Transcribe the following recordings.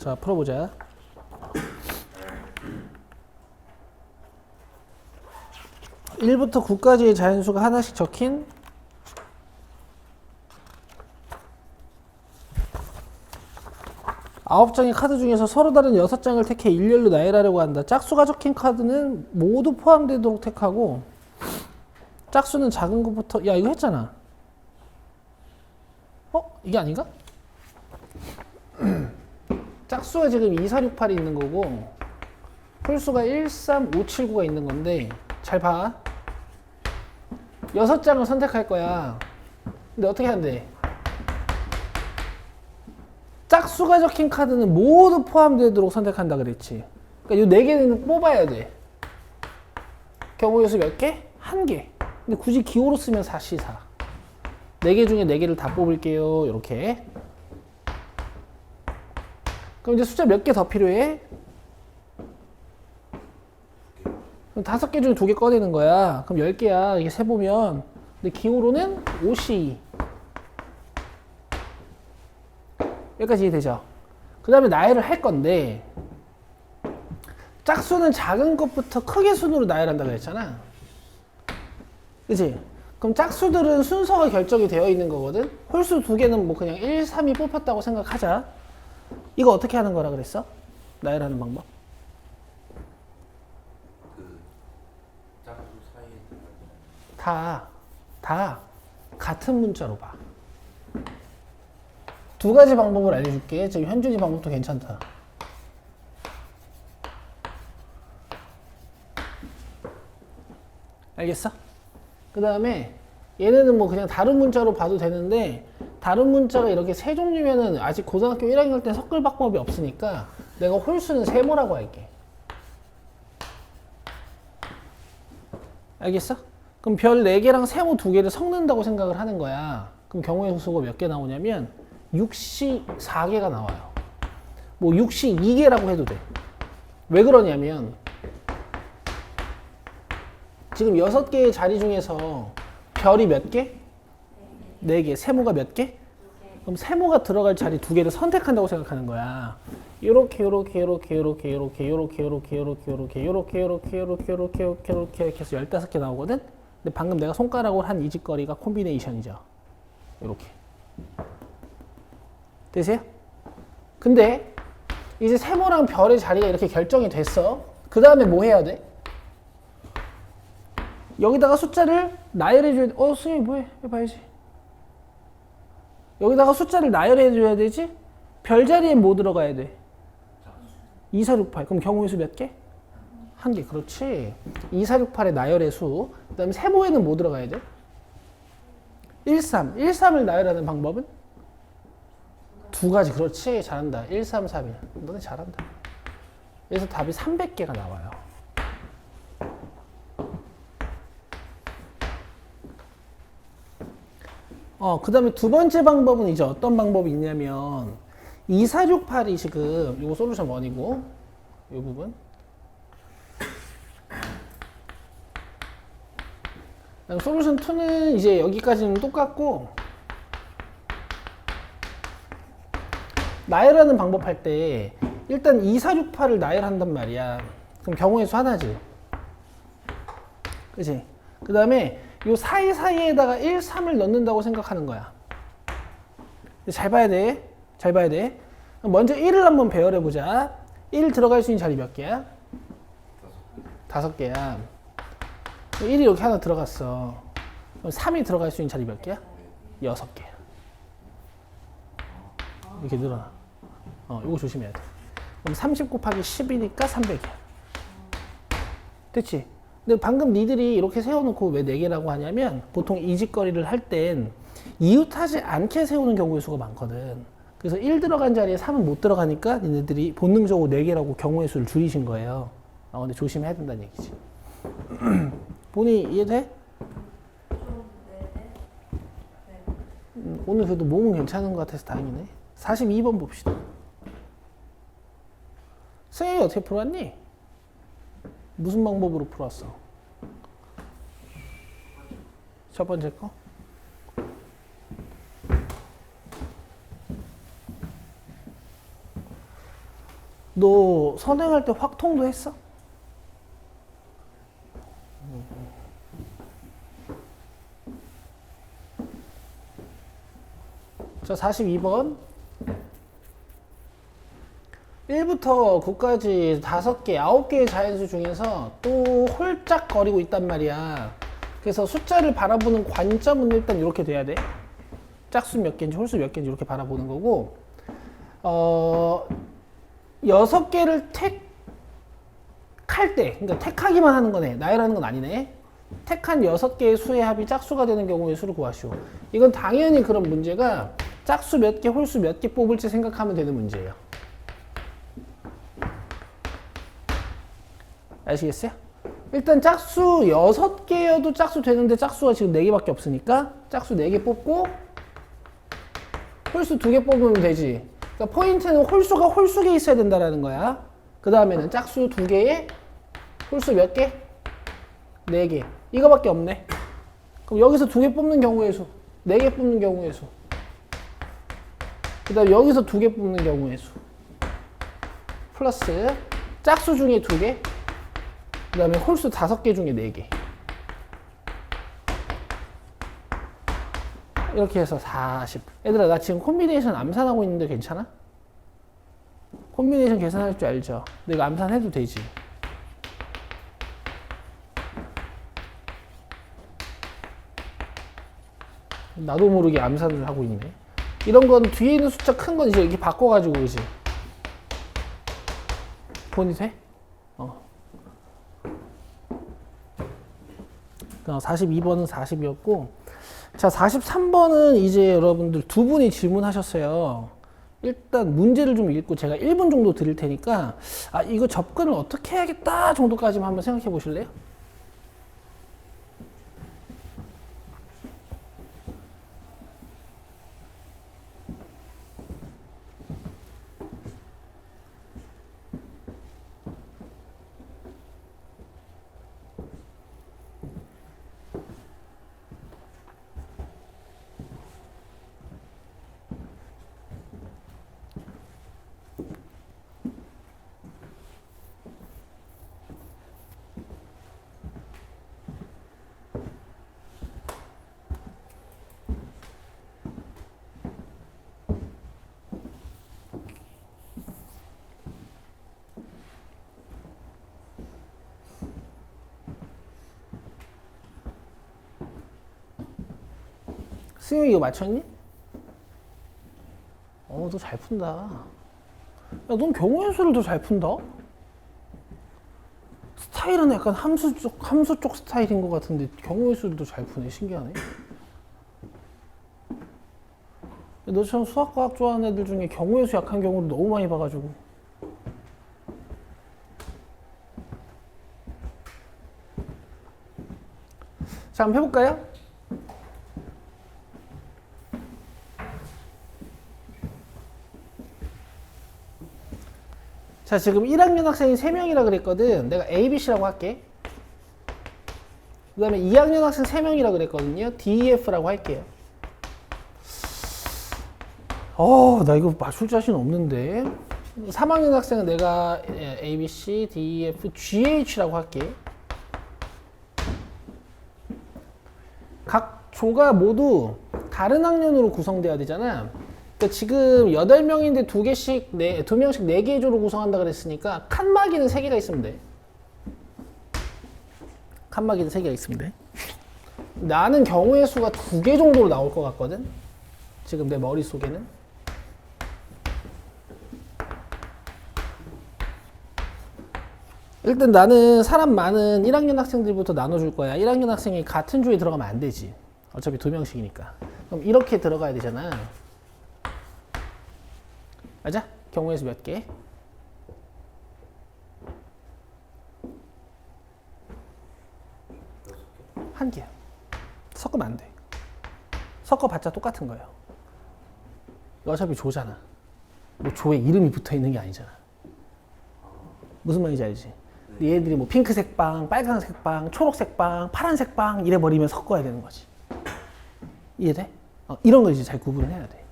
자, 풀어보자. 1부터 9까지의 자연수가 하나씩 적힌 9장의 카드 중에서 서로 다른 6장을 택해 일렬로 나열하려고 한다. 짝수가 적힌 카드는 모두 포함되도록 택하고, 짝수는 작은 것부터, 야, 이거 했잖아. 이게 아닌가? 짝수가 지금 2, 4, 6, 8이 있는 거고, 홀수가 1, 3, 5, 7, 9가 있는 건데, 잘 봐. 6장을 선택할 거야. 근데 어떻게 한대? 짝수가 적힌 카드는 모두 포함되도록 선택한다 그랬지. 그러니까 이 4개는 뽑아야 돼. 경우의 수 몇 개? 1개. 근데 굳이 기호로 쓰면 4C 4. 4개 중에 4개를 다 뽑을게요. 이렇게. 그럼 이제 숫자 몇 개 더 필요해? 그럼 5개 중에 2개 꺼내는 거야. 그럼 10개야. 이게 세보면. 근데 기호로는 5C. 여기까지 이해되죠? 그 다음에 나열을 할 건데, 짝수는 작은 것부터 크게 순으로 나열한다 그랬잖아. 그치? 그럼 짝수들은 순서가 결정이 되어 있는 거거든? 홀수 2개는 뭐 그냥 1, 3이 뽑혔다고 생각하자. 이거 어떻게 하는 거라 그랬어? 나열하는 방법. 짝수 사이에 다 같은 문자로 봐. 2가지 방법을 알려줄게. 지금 현준이 방법도 괜찮다. 알겠어? 그 다음에 얘네는 뭐 그냥 다른 문자로 봐도 되는데, 다른 문자가 이렇게 세 종류면은 아직 고등학교 1학년 때 섞을 방법이 없으니까 내가 홀수는 세모라고 할게. 알겠어? 그럼 별 4개랑 세모 2개를 섞는다고 생각을 하는 거야. 그럼 경우의 수가 몇 개 나오냐면 6시 4개가 나와요. 뭐 6시 2개라고 해도 돼. 왜 그러냐면 지금 6개의 자리 중에서 별이 몇 개? 4개. 세모가 몇 개? 그럼 세모가 들어갈 자리 2개를 선택한다고 생각하는 거야. 요렇게 요렇게 요렇게 요렇게 요렇게 요렇게 요렇게 요렇게 요렇게 요렇게 요렇게 요렇게 요렇게 요렇게 요렇게 해서 15개 나오거든? 근데 방금 내가 손가락으로 한 이 짓거리가 콤비네이션이죠. 요렇게. 되세요? 근데 이제 세모랑 별의 자리가 이렇게 결정이 됐어. 그 다음에 뭐 해야 돼? 여기다가 숫자를 나열해줘야 돼. 수영이 뭐해? 해봐야지. 여기다가 숫자를 나열해줘야 되지? 별 자리에 뭐 들어가야 돼? 2, 4, 6, 8. 그럼 경우의 수 몇 개? 1개. 그렇지. 2, 4, 6, 8의 나열의 수. 그 다음에 세모에는 뭐 들어가야 돼? 1, 3. 1, 3을 나열하는 방법은? 2가지. 그렇지. 잘한다. 1, 3, 3이야. 너네 잘한다. 그래서 답이 300개가 나와요. 그 다음에 두 번째 방법은 이제 어떤 방법이 있냐면 2, 4, 6, 8이 지금 이거 솔루션 1이고 이 부분 솔루션 2는 이제 여기까지는 똑같고 나열하는 방법 할 때 일단 2, 4, 6, 8을 나열한단 말이야. 그럼 경우의 수 하나지. 그치? 그 다음에 요 사이사이에다가 1, 3을 넣는다고 생각하는 거야. 잘 봐야 돼. 잘 봐야 돼. 먼저 1을 한번 배열해보자. 1 들어갈 수 있는 자리 몇 개야? 5개야. 1이 이렇게 하나 들어갔어. 그럼 3이 들어갈 수 있는 자리 몇 개야? 6개야. 이렇게 늘어나. 이거 조심해야 돼. 그럼 30 곱하기 10이니까 300이야. 됐지? 근데 방금 니들이 이렇게 세워놓고 왜 4개라고 하냐면 보통 이 짓거리를 할 땐 이웃하지 않게 세우는 경우의 수가 많거든. 그래서 1 들어간 자리에 3은 못 들어가니까 니네들이 본능적으로 4개라고 경우의 수를 줄이신 거예요. 근데 조심해야 된다는 얘기지. 본인이 이해돼? 오늘 그래도 몸은 괜찮은 것 같아서 다행이네. 42번 봅시다. 승현이 어떻게 풀었니? 무슨 방법으로 풀었어? 첫 번째 거? 너 선행할 때 확통도 했어? 자, 42번. 1부터 9까지 5개, 9개의 자연수 중에서 또 홀짝거리고 있단 말이야. 그래서 숫자를 바라보는 관점은 일단 이렇게 돼야 돼. 짝수 몇 개인지 홀수 몇 개인지 이렇게 바라보는 거고, 6개를 택할 때, 그러니까 택하기만 하는 거네. 나열하는 건 아니네. 택한 6개의 수의 합이 짝수가 되는 경우의 수를 구하시오. 이건 당연히 그런 문제가 짝수 몇 개, 홀수 몇 개 뽑을지 생각하면 되는 문제예요. 아시겠어요? 일단 짝수 6개여도 짝수 되는데 짝수가 지금 4개밖에 없으니까 짝수 4개 뽑고 홀수 2개 뽑으면 되지. 그러니까 포인트는 홀수가 홀수에 있어야 된다라는 거야. 그 다음에는 짝수 2개에 홀수 몇 개? 4개. 이거밖에 없네. 그럼 여기서 2개 뽑는 경우의 수, 4개 뽑는 경우의 수. 그 다음 여기서 2개 뽑는 경우의 수. 플러스 짝수 중에 2개. 그 다음에 홀수 5개 중에 4개. 이렇게 해서 40. 얘들아, 나 지금 콤비네이션 암산하고 있는데 괜찮아? 콤비네이션 계산할 줄 알죠? 근데 이거 암산해도 되지. 나도 모르게 암산을 하고 있네. 이런 건 뒤에 있는 숫자 큰 건 이제 이렇게 바꿔가지고, 그지? 본이 돼? 42번은 40이었고, 자, 43번은 이제 여러분들 두 분이 질문하셨어요. 일단 문제를 좀 읽고 제가 1분 정도 드릴 테니까, 아, 이거 접근을 어떻게 해야겠다 정도까지만 한번 생각해 보실래요? 승혁이 이거 맞췄니? 너 잘 푼다. 야, 넌 경우의 수를 더 잘 푼다? 스타일은 약간 함수 쪽 스타일인 것 같은데 경우의 수를 더 잘 푸네. 신기하네. 너처럼 수학과학 좋아하는 애들 중에 경우의 수 약한 경우를 너무 많이 봐가지고. 자, 한번 해볼까요? 자, 지금 1학년 학생이 3명이라 그랬거든. 내가 A, B, C라고 할게. 그 다음에 2학년 학생 3명이라 그랬거든요. D, E, F라고 할게요. 나 이거 맞출 자신 없는데. 3학년 학생은 내가 A, B, C, D, E, F, G, H라고 할게. 각 조가 모두 다른 학년으로 구성돼야 되잖아. 그러니까 지금 8명인데 2명씩 4개의 조로 구성한다 그랬으니까 칸막이는 3개가 있으면 돼. 칸막이는 3개가 있으면 돼. 나는 경우의 수가 2개 정도로 나올 것 같거든. 지금 내 머릿속에는. 일단 나는 사람 많은 1학년 학생들부터 나눠줄 거야. 1학년 학생이 같은 조에 들어가면 안 되지. 어차피 2명씩이니까. 그럼 이렇게 들어가야 되잖아. 맞아? 경우의 수 몇 개? 한 개야. 섞으면 안 돼. 섞어봤자 똑같은 거예요. 어차피 조잖아. 뭐 조에 이름이 붙어 있는 게 아니잖아. 무슨 말인지 알지? 얘들이 뭐 핑크색 빵, 빨간색 빵, 초록색 빵, 파란색 빵 이래버리면 섞어야 되는 거지. 이해돼? 이런 거 이제 잘 구분을 해야 돼.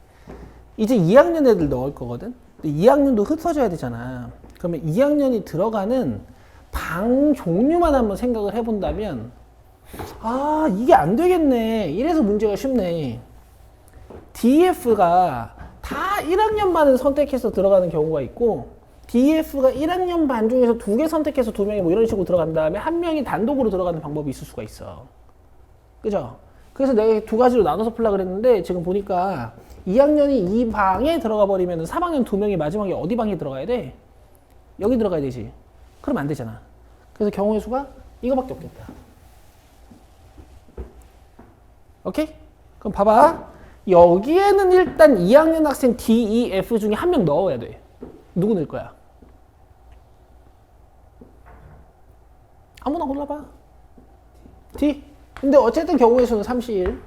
이제 2학년 애들 넣을 거거든? 근데 2학년도 흩어져야 되잖아. 그러면 2학년이 들어가는 방 종류만 한번 생각을 해본다면 아 이게 안 되겠네. 이래서 문제가 쉽네. DF가 다 1학년만을 선택해서 들어가는 경우가 있고 DF가 1학년 반 중에서 2개 선택해서 2명이 뭐 이런 식으로 들어간 다음에 한 명이 단독으로 들어가는 방법이 있을 수가 있어. 그죠? 그래서 내가 2가지로 나눠서 풀라 그랬는데 지금 보니까 2학년이 이 방에 들어가 버리면 3학년 2명이 마지막에 어디 방에 들어가야 돼? 여기 들어가야 되지. 그럼 안 되잖아. 그래서 경우의 수가 이거밖에 없겠다. 오케이? 그럼 봐봐. 여기에는 일단 2학년 학생 D, E, F 중에 한 명 넣어야 돼. 누구 넣을 거야? 아무나 골라봐. D. 근데 어쨌든 경우의 수는 31.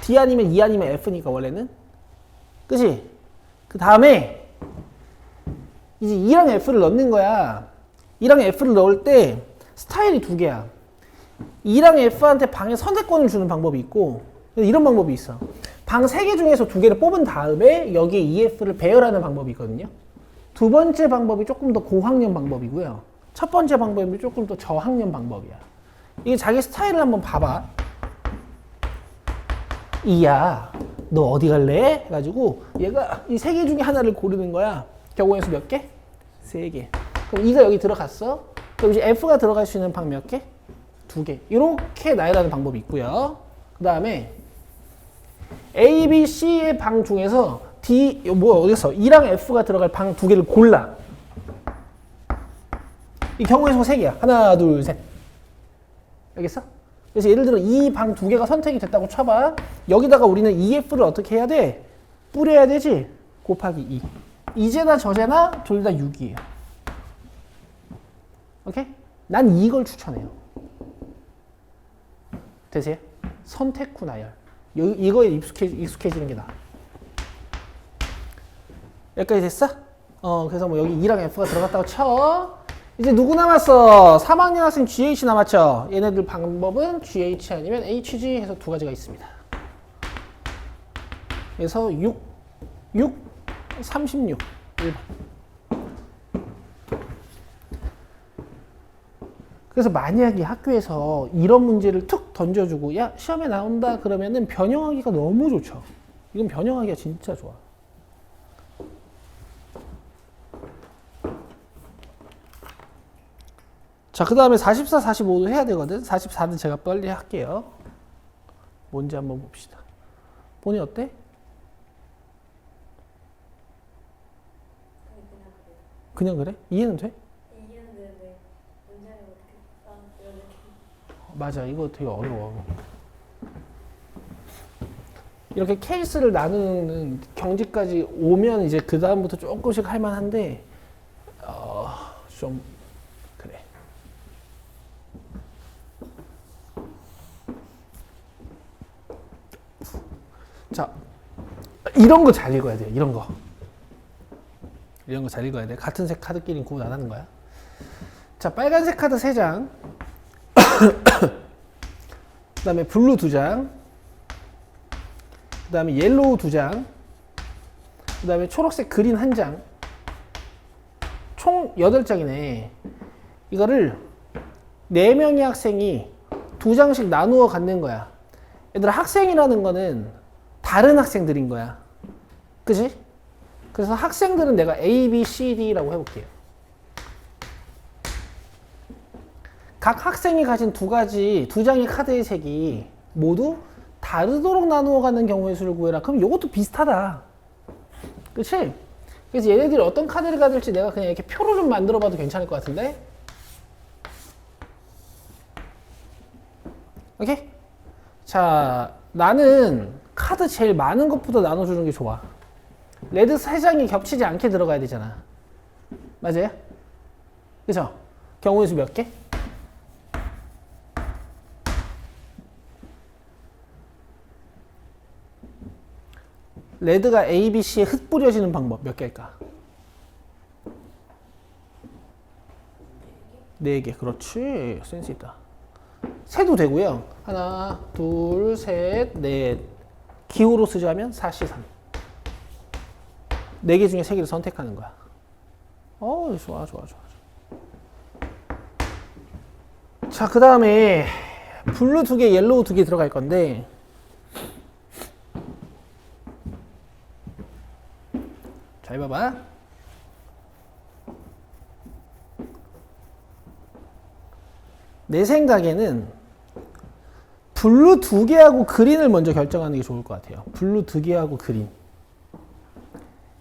D 아니면 E 아니면 F니까 원래는. 그치? 그 다음에 이제 E랑 F를 넣는 거야. E랑 F를 넣을 때 스타일이 2개야. E랑 F한테 방에 선택권을 주는 방법이 있고 이런 방법이 있어. 방 3개 중에서 2개를 뽑은 다음에 여기에 EF를 배열하는 방법이 있거든요. 두 번째 방법이 조금 더 고학년 방법이고요. 첫 번째 방법이 조금 더 저학년 방법이야. 이게 자기 스타일을 한번 봐봐. 이야, 너 어디 갈래? 해가지고 얘가 이 3개 중에 하나를 고르는 거야. 경우의 수 몇 개? 3개. 그럼 E가 여기 들어갔어. 그럼 이제 F가 들어갈 수 있는 방 몇 개? 2개. 이렇게 나열하는 방법이 있고요. 그 다음에 A, B, C의 방 중에서 D, 어디서 E랑 F가 들어갈 방 2개를 골라. 이 경우의 수가 3개야. 하나, 둘, 셋. 알겠어? 그래서 예를 들어 이 방 2개가 선택이 됐다고 쳐봐. 여기다가 우리는 EF를 어떻게 해야 돼? 뿌려야 되지? 곱하기 2. 이제나 저제나 둘 다 6이에요. 오케이? 난 이걸 추천해요. 되세요? 선택 후 나열. 이거에 익숙해지는 게 나아. 여기까지 됐어? 그래서 뭐 여기 E랑 F가 들어갔다고 쳐. 이제 누구 남았어? 3학년 학생 GH 남았죠? 얘네들 방법은 GH 아니면 HG 해서 2가지가 있습니다. 그래서 6, 36, 1번. 그래서 만약에 학교에서 이런 문제를 툭 던져주고 야 시험에 나온다 그러면은 변형하기가 너무 좋죠. 이건 변형하기가 진짜 좋아. 자, 그 다음에 44, 45도 해야 되거든. 44는 제가 빨리 할게요. 뭔지 한번 봅시다. 본이 어때? 그냥 그래? 이해는 돼? 이해는 되는데 문제를 어떻게 이런 느낌. 맞아, 이거 되게 어려워. 이렇게 케이스를 나누는 경지까지 오면 이제 그 다음부터 조금씩 할만한데 좀 그래. 자, 이런 거 잘 읽어야 돼. 이런 거 잘 읽어야 돼. 같은 색 카드끼리 구분 안 하는 거야. 자, 빨간색 카드 3장. 그 다음에 블루 2장. 그 다음에 옐로우 2장. 그 다음에 초록색 그린 1장. 총 8장이네. 이거를 4명의 학생이 2장씩 나누어 갖는 거야. 얘들아, 학생이라는 거는 다른 학생들인 거야. 그치? 그래서 학생들은 내가 A, B, C, D라고 해볼게요. 각 학생이 가진 2장의 카드의 색이 모두 다르도록 나누어 가는 경우의 수를 구해라. 그럼 이것도 비슷하다. 그치? 그래서 얘네들이 어떤 카드를 가질지 내가 그냥 이렇게 표로 좀 만들어 봐도 괜찮을 것 같은데? 오케이? 자, 나는 카드 제일 많은 것보다 나눠주는 게 좋아. 레드 3장이 겹치지 않게 들어가야 되잖아. 맞아요? 그죠? 경우의 수 몇 개? 레드가 A, B, C에 흙 뿌려지는 방법 몇 개일까? 4개. 그렇지. 센스 있다. 세도 되고요. 하나, 둘, 셋, 넷. 기호로 쓰자면 4, 3. 4개 중에 3개를 선택하는 거야. 좋아. 자, 그 다음에 블루 2개, 옐로우 2개 들어갈 건데 잘 봐봐. 내 생각에는 블루 2개하고 그린을 먼저 결정하는 게 좋을 것 같아요. 블루 2개하고 그린.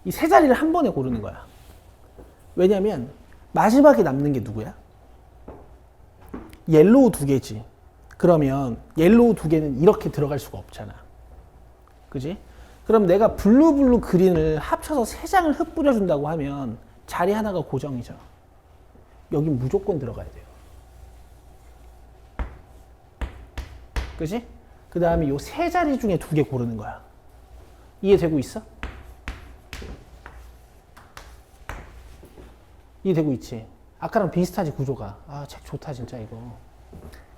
이 세 자리를 한 번에 고르는 거야. 왜냐면 마지막에 남는 게 누구야? 옐로우 2개지. 그러면 옐로우 2개는 이렇게 들어갈 수가 없잖아. 그지? 그럼 내가 블루 그린을 합쳐서 3장을 흩뿌려 준다고 하면 자리 하나가 고정이죠. 여긴 무조건 들어가야 돼요. 그지? 그 다음에 요 세 자리 중에 2개 고르는 거야. 이해되고 있어? 이해되고 있지? 아까랑 비슷하지, 구조가. 아, 책 좋다, 진짜, 이거.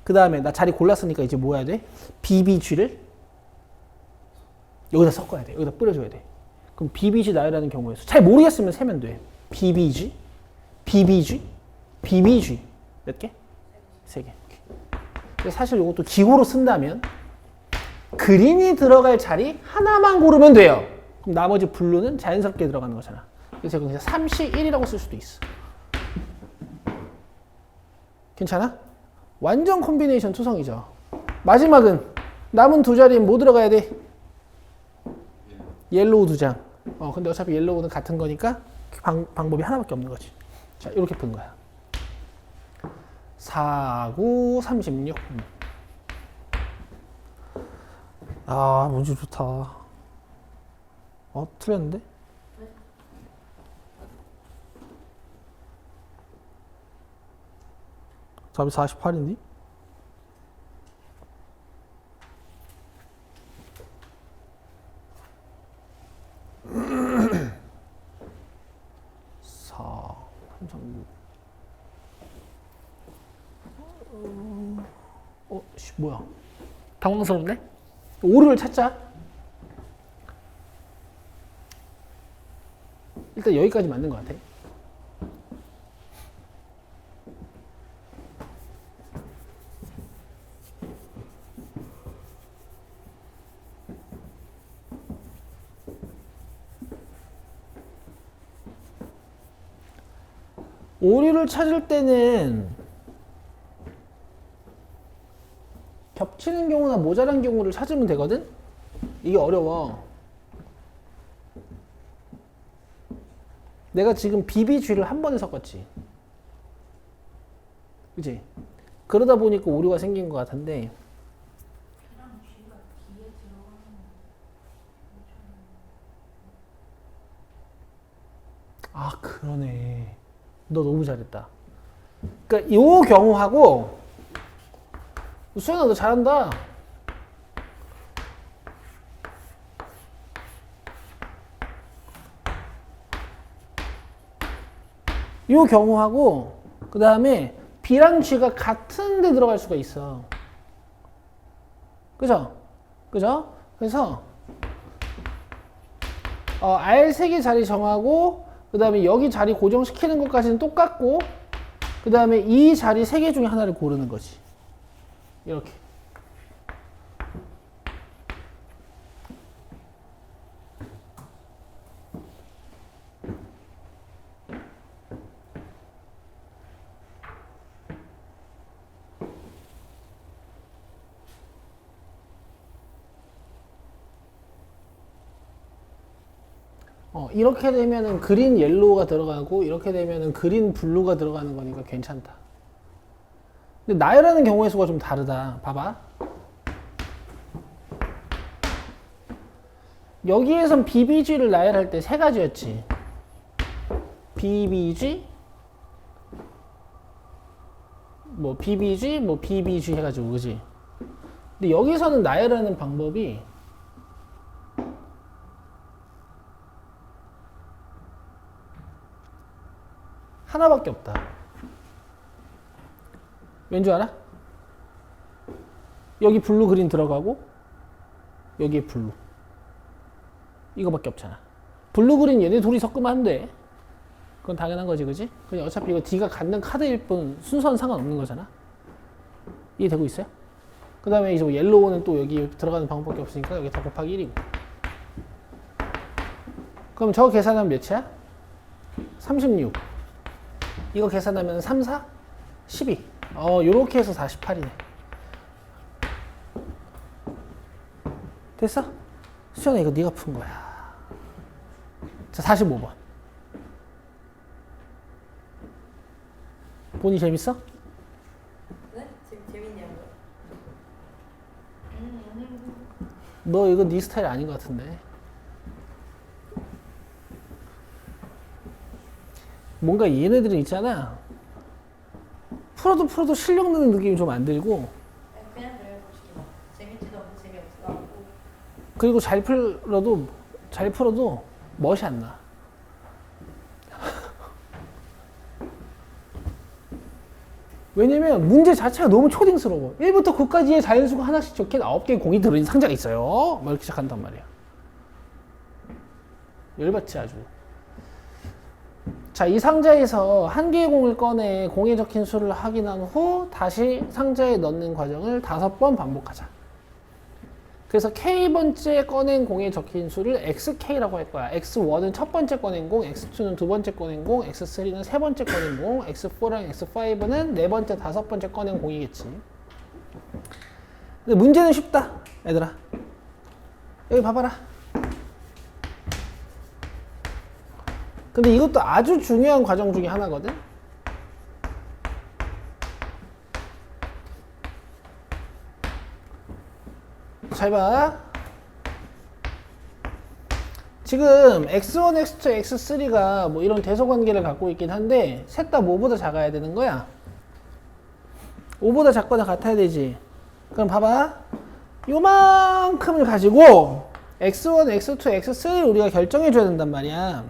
그 다음에 나 자리 골랐으니까 이제 뭐 해야 돼? BBG를 여기다 섞어야 돼. 여기다 뿌려줘야 돼. 그럼 BBG 나열하는 경우에서 잘 모르겠으면 세면 돼. BBG, BBG, BBG. 몇 개? 3개. 근데 사실 이것도 기호로 쓴다면 그린이 들어갈 자리 하나만 고르면 돼요. 그럼 나머지 블루는 자연스럽게 들어가는 거잖아. 그래서 그냥 3C1이라고 쓸 수도 있어. 괜찮아? 완전 콤비네이션 투성이죠. 마지막은 남은 2자리엔 뭐 들어가야 돼? 옐로우 2장. 근데 어차피 옐로우는 같은 거니까 방법이 하나밖에 없는 거지. 자, 이렇게 푼 거야. 4, 9, 36. 아, 문제 좋다. 틀렸는데? 답이 48인데? 뭐야? 당황스럽네? 오류를 찾자. 일단 여기까지 맞는 것 같아. 오류를 찾을 때는 겹치는 경우나 모자란 경우를 찾으면 되거든? 이게 어려워. 내가 지금 BBG를 한 번에 섞었지. 그치? 그러다 보니까 오류가 생긴 것 같은데. 아, 그러네. 너 너무 잘했다. 그러니까 이 경우하고 수연아, 너 잘한다. 이 경우하고 그 다음에 B랑 G가 같은 데 들어갈 수가 있어. 그죠? 그죠? 그래서 R 3개 자리 정하고 그 다음에 여기 자리 고정시키는 것까지는 똑같고 그 다음에 이 자리 3개 중에 하나를 고르는 거지. 이렇게. 이렇게 되면은 그린 옐로우가 들어가고 이렇게 되면은 그린 블루가 들어가는 거니까 괜찮다. 근데 나열하는 경우의 수가 좀 다르다. 봐봐. 여기에선 BBG를 나열할 때 3가지였지. BBG, 뭐 BBG, 뭐 BBG 해가지고, 그지? 근데 여기서는 나열하는 방법이 하나밖에 없다. 왠 줄 알아? 여기 블루 그린 들어가고 여기에 블루. 이거밖에 없잖아. 블루 그린 얘네 둘이 섞으면 안 돼. 그지? 그러면 블루 그린 옐로우 2개 들어가고 여기에 블루. 이거밖에 없잖아. 블루 그린 얘네 둘이 섞으면 안 돼. 그지? 그러면 그건 당연한 거지, 그지? 그냥 어차피 이거 D가 갖는 카드일 뿐 순서는 상관없는 거잖아. 이해되고 있어요? 그 다음에 이제 뭐 옐로우는 또 여기 들어가는 방법밖에 없으니까 여기 다 곱하기 1이고. 그럼 저거 계산하면 몇이야? 36. 이거 계산하면 3, 4? 12. 요렇게 해서 48이네. 됐어? 수연아, 이거 네가 푼 거야. 자, 45번. 보니 재밌어? 네? 지금 재밌냐고요? 너 이거 네 스타일 아닌 것 같은데. 뭔가 얘네들은 있잖아. 풀어도 실력 느는 느낌이 좀 안 들고, 그냥 그래요 솔직히 막 재밌지도 않고 재미없지도 않고. 그리고 잘 풀어도 멋이 안 나. 왜냐면 문제 자체가 너무 초딩스러워. 1부터 9까지의 자연수가 하나씩 적힌 9개의 공이 들어있는 상자가 있어요. 막 이렇게 시작한단 말이야. 열받지 아주. 자, 이 상자에서 한 개의 공을 꺼내 공에 적힌 수를 확인한 후 다시 상자에 넣는 과정을 5번 반복하자. 그래서 K번째 꺼낸 공에 적힌 수를 XK라고 할 거야. X1은 첫 번째 꺼낸 공, X2는 두 번째 꺼낸 공, X3는 세 번째 꺼낸 공, X4랑 X5는 네 번째, 다섯 번째 꺼낸 공이겠지. 근데 문제는 쉽다, 얘들아. 여기 봐봐라. 근데 이것도 아주 중요한 과정 중에 하나거든. 잘 봐. 지금 X1, X2, X3가 뭐 이런 대소관계를 갖고 있긴 한데 셋 다 뭐보다 작아야 되는 거야? 5보다 작거나 같아야 되지. 그럼 봐봐. 요만큼을 가지고 X1, X2, X3를 우리가 결정해 줘야 된단 말이야.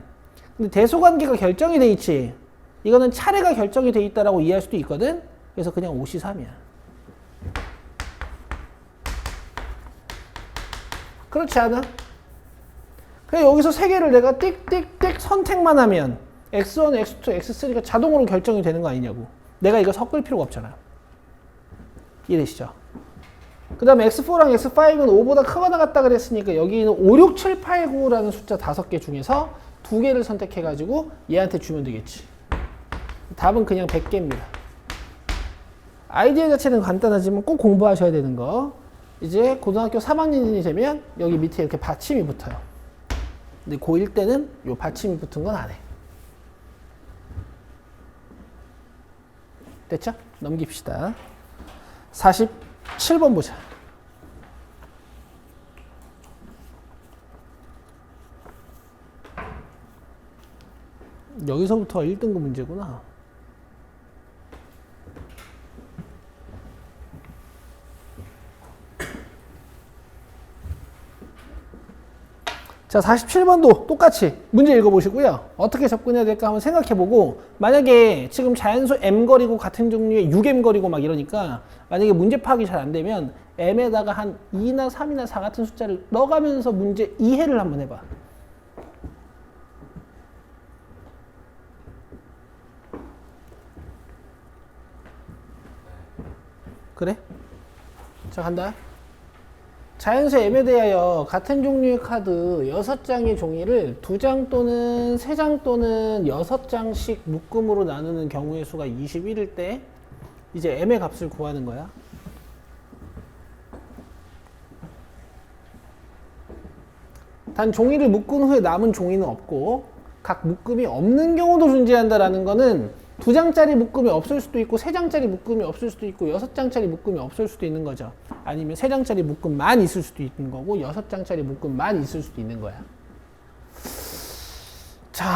근데 대소관계가 결정이 돼 있지. 이거는 차례가 결정이 돼 있다라고 이해할 수도 있거든. 그래서 그냥 5C3이야. 그렇지 않아? 그래, 여기서 세 개를 내가 띡띡띡 선택만 하면 X1, X2, X3가 자동으로 결정이 되는 거 아니냐고. 내가 이거 섞을 필요가 없잖아. 이해되시죠? 그 다음에 X4랑 X5는 5보다 크거나 같다 그랬으니까 여기는 5, 6, 7, 8, 9라는 숫자 5개 중에서 2개를 선택해가지고 얘한테 주면 되겠지. 답은 그냥 100개입니다. 아이디어 자체는 간단하지만 꼭 공부하셔야 되는 거. 이제 고등학교 3학년이 되면 여기 밑에 이렇게 받침이 붙어요. 근데 고1 때는 요 받침이 붙은 건 안 해. 됐죠? 넘깁시다. 47번 보자. 여기서부터 1등급 문제구나. 자, 47번도 똑같이 문제 읽어보시고요. 어떻게 접근해야 될까 한번 생각해보고, 만약에 지금 자연수 m거리고 같은 종류의 6m거리고 막 이러니까 만약에 문제 파악이 잘 안 되면 m에다가 한 2나 3이나 4 같은 숫자를 넣어가면서 문제 이해를 한번 해봐. 그래? 자, 간다. 자연수 m에 대하여 같은 종류의 카드 6장의 종이를 2장 또는 3장 또는 6장씩 묶음으로 나누는 경우의 수가 21일 때 이제 m의 값을 구하는 거야. 단 종이를 묶은 후에 남은 종이는 없고 각 묶음이 없는 경우도 존재한다라는 거는 2장짜리 묶음이 없을 수도 있고 3장짜리 묶음이 없을 수도 있고 6장짜리 묶음이 없을 수도 있는 거죠. 아니면 3장짜리 묶음만 있을 수도 있는 거고 6장짜리 묶음만 있을 수도 있는 거야. 자,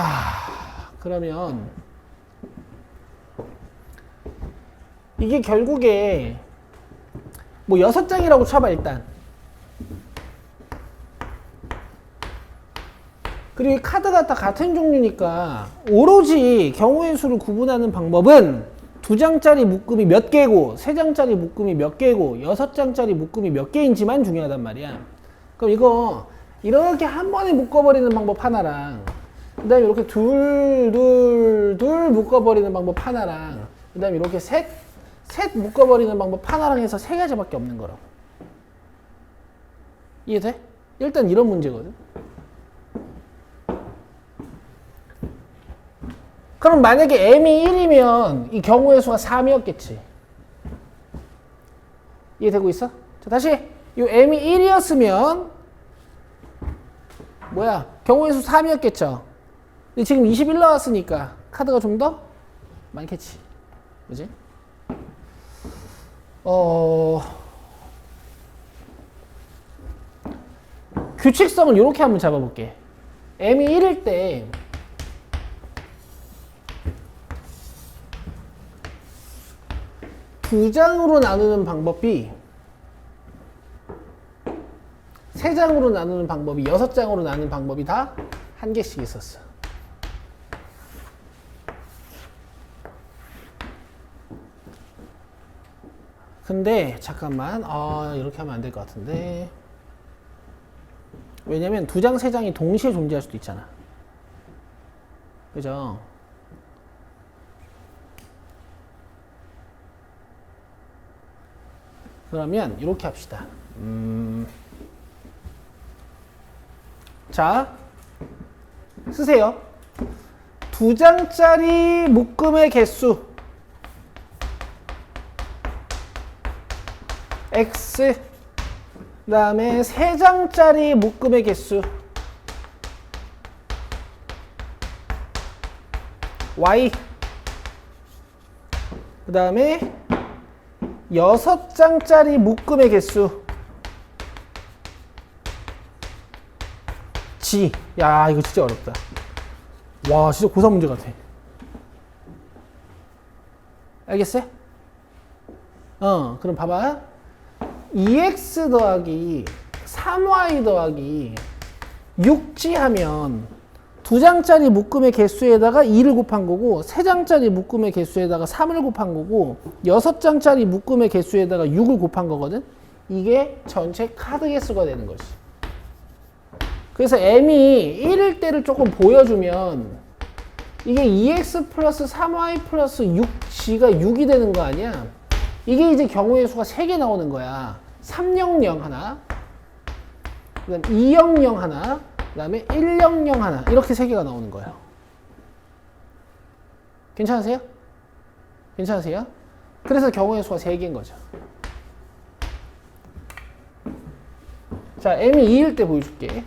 그러면 이게 결국에 뭐 6장이라고 쳐봐 일단. 그리고 이 카드가 다 같은 종류니까 오로지 경우의 수를 구분하는 방법은 2장짜리 묶음이 몇 개고 3장짜리 묶음이 몇 개고 6장짜리 묶음이 몇 개인지만 중요하단 말이야. 그럼 이거 이렇게 한 번에 묶어버리는 방법 하나랑 그 다음에 이렇게 둘 묶어버리는 방법 하나랑 그 다음에 이렇게 셋 묶어버리는 방법 하나랑 해서 세 가지밖에 없는 거라고. 이해돼? 일단 이런 문제거든. 그럼 만약에 m이 1이면 이 경우의 수가 3이었겠지. 이해되고 있어? 자, 다시 이 m이 1이었으면 뭐야? 경우의 수 3이었겠죠. 근데 지금 21 나왔으니까 카드가 좀 더 많겠지. 그지? 규칙성을 이렇게 한번 잡아볼게. m이 1일 때 두 장으로 나누는 방법이 세 장으로 나누는 방법이 6장으로 나누는 방법이 다 한 개씩 있었어. 근데 잠깐만 이렇게 하면 안 될 것 같은데 왜냐면 두 장, 세 장이 동시에 존재할 수도 있잖아. 그죠? 그러면 이렇게 합시다. 자, 쓰세요. 두 장짜리 묶음의 개수 X, 그 다음에 세 장짜리 묶음의 개수 Y, 그 다음에 6장짜리 묶음의 개수 G. 야, 이거 진짜 어렵다. 와, 진짜 고3 문제 같아. 알겠어요? 그럼 봐봐. 2x 더하기 3y 더하기 6g 하면 두 장짜리 묶음의 개수에다가 2를 곱한 거고, 세 장짜리 묶음의 개수에다가 3을 곱한 거고, 6장짜리 묶음의 개수에다가 6을 곱한 거거든? 이게 전체 카드 개수가 되는 거지. 그래서 m이 1일 때를 조금 보여주면 이게 2x 플러스 3y 플러스 6g가 6이 되는 거 아니야? 이게 이제 경우의 수가 3개 나오는 거야. 300 하나, 그 다음 200 하나, 그 다음에 100 하나, 이렇게 3개가 나오는 거예요. 괜찮으세요? 괜찮으세요? 그래서 경우의 수가 3개인 거죠. 자, m이 2일 때 보여줄게.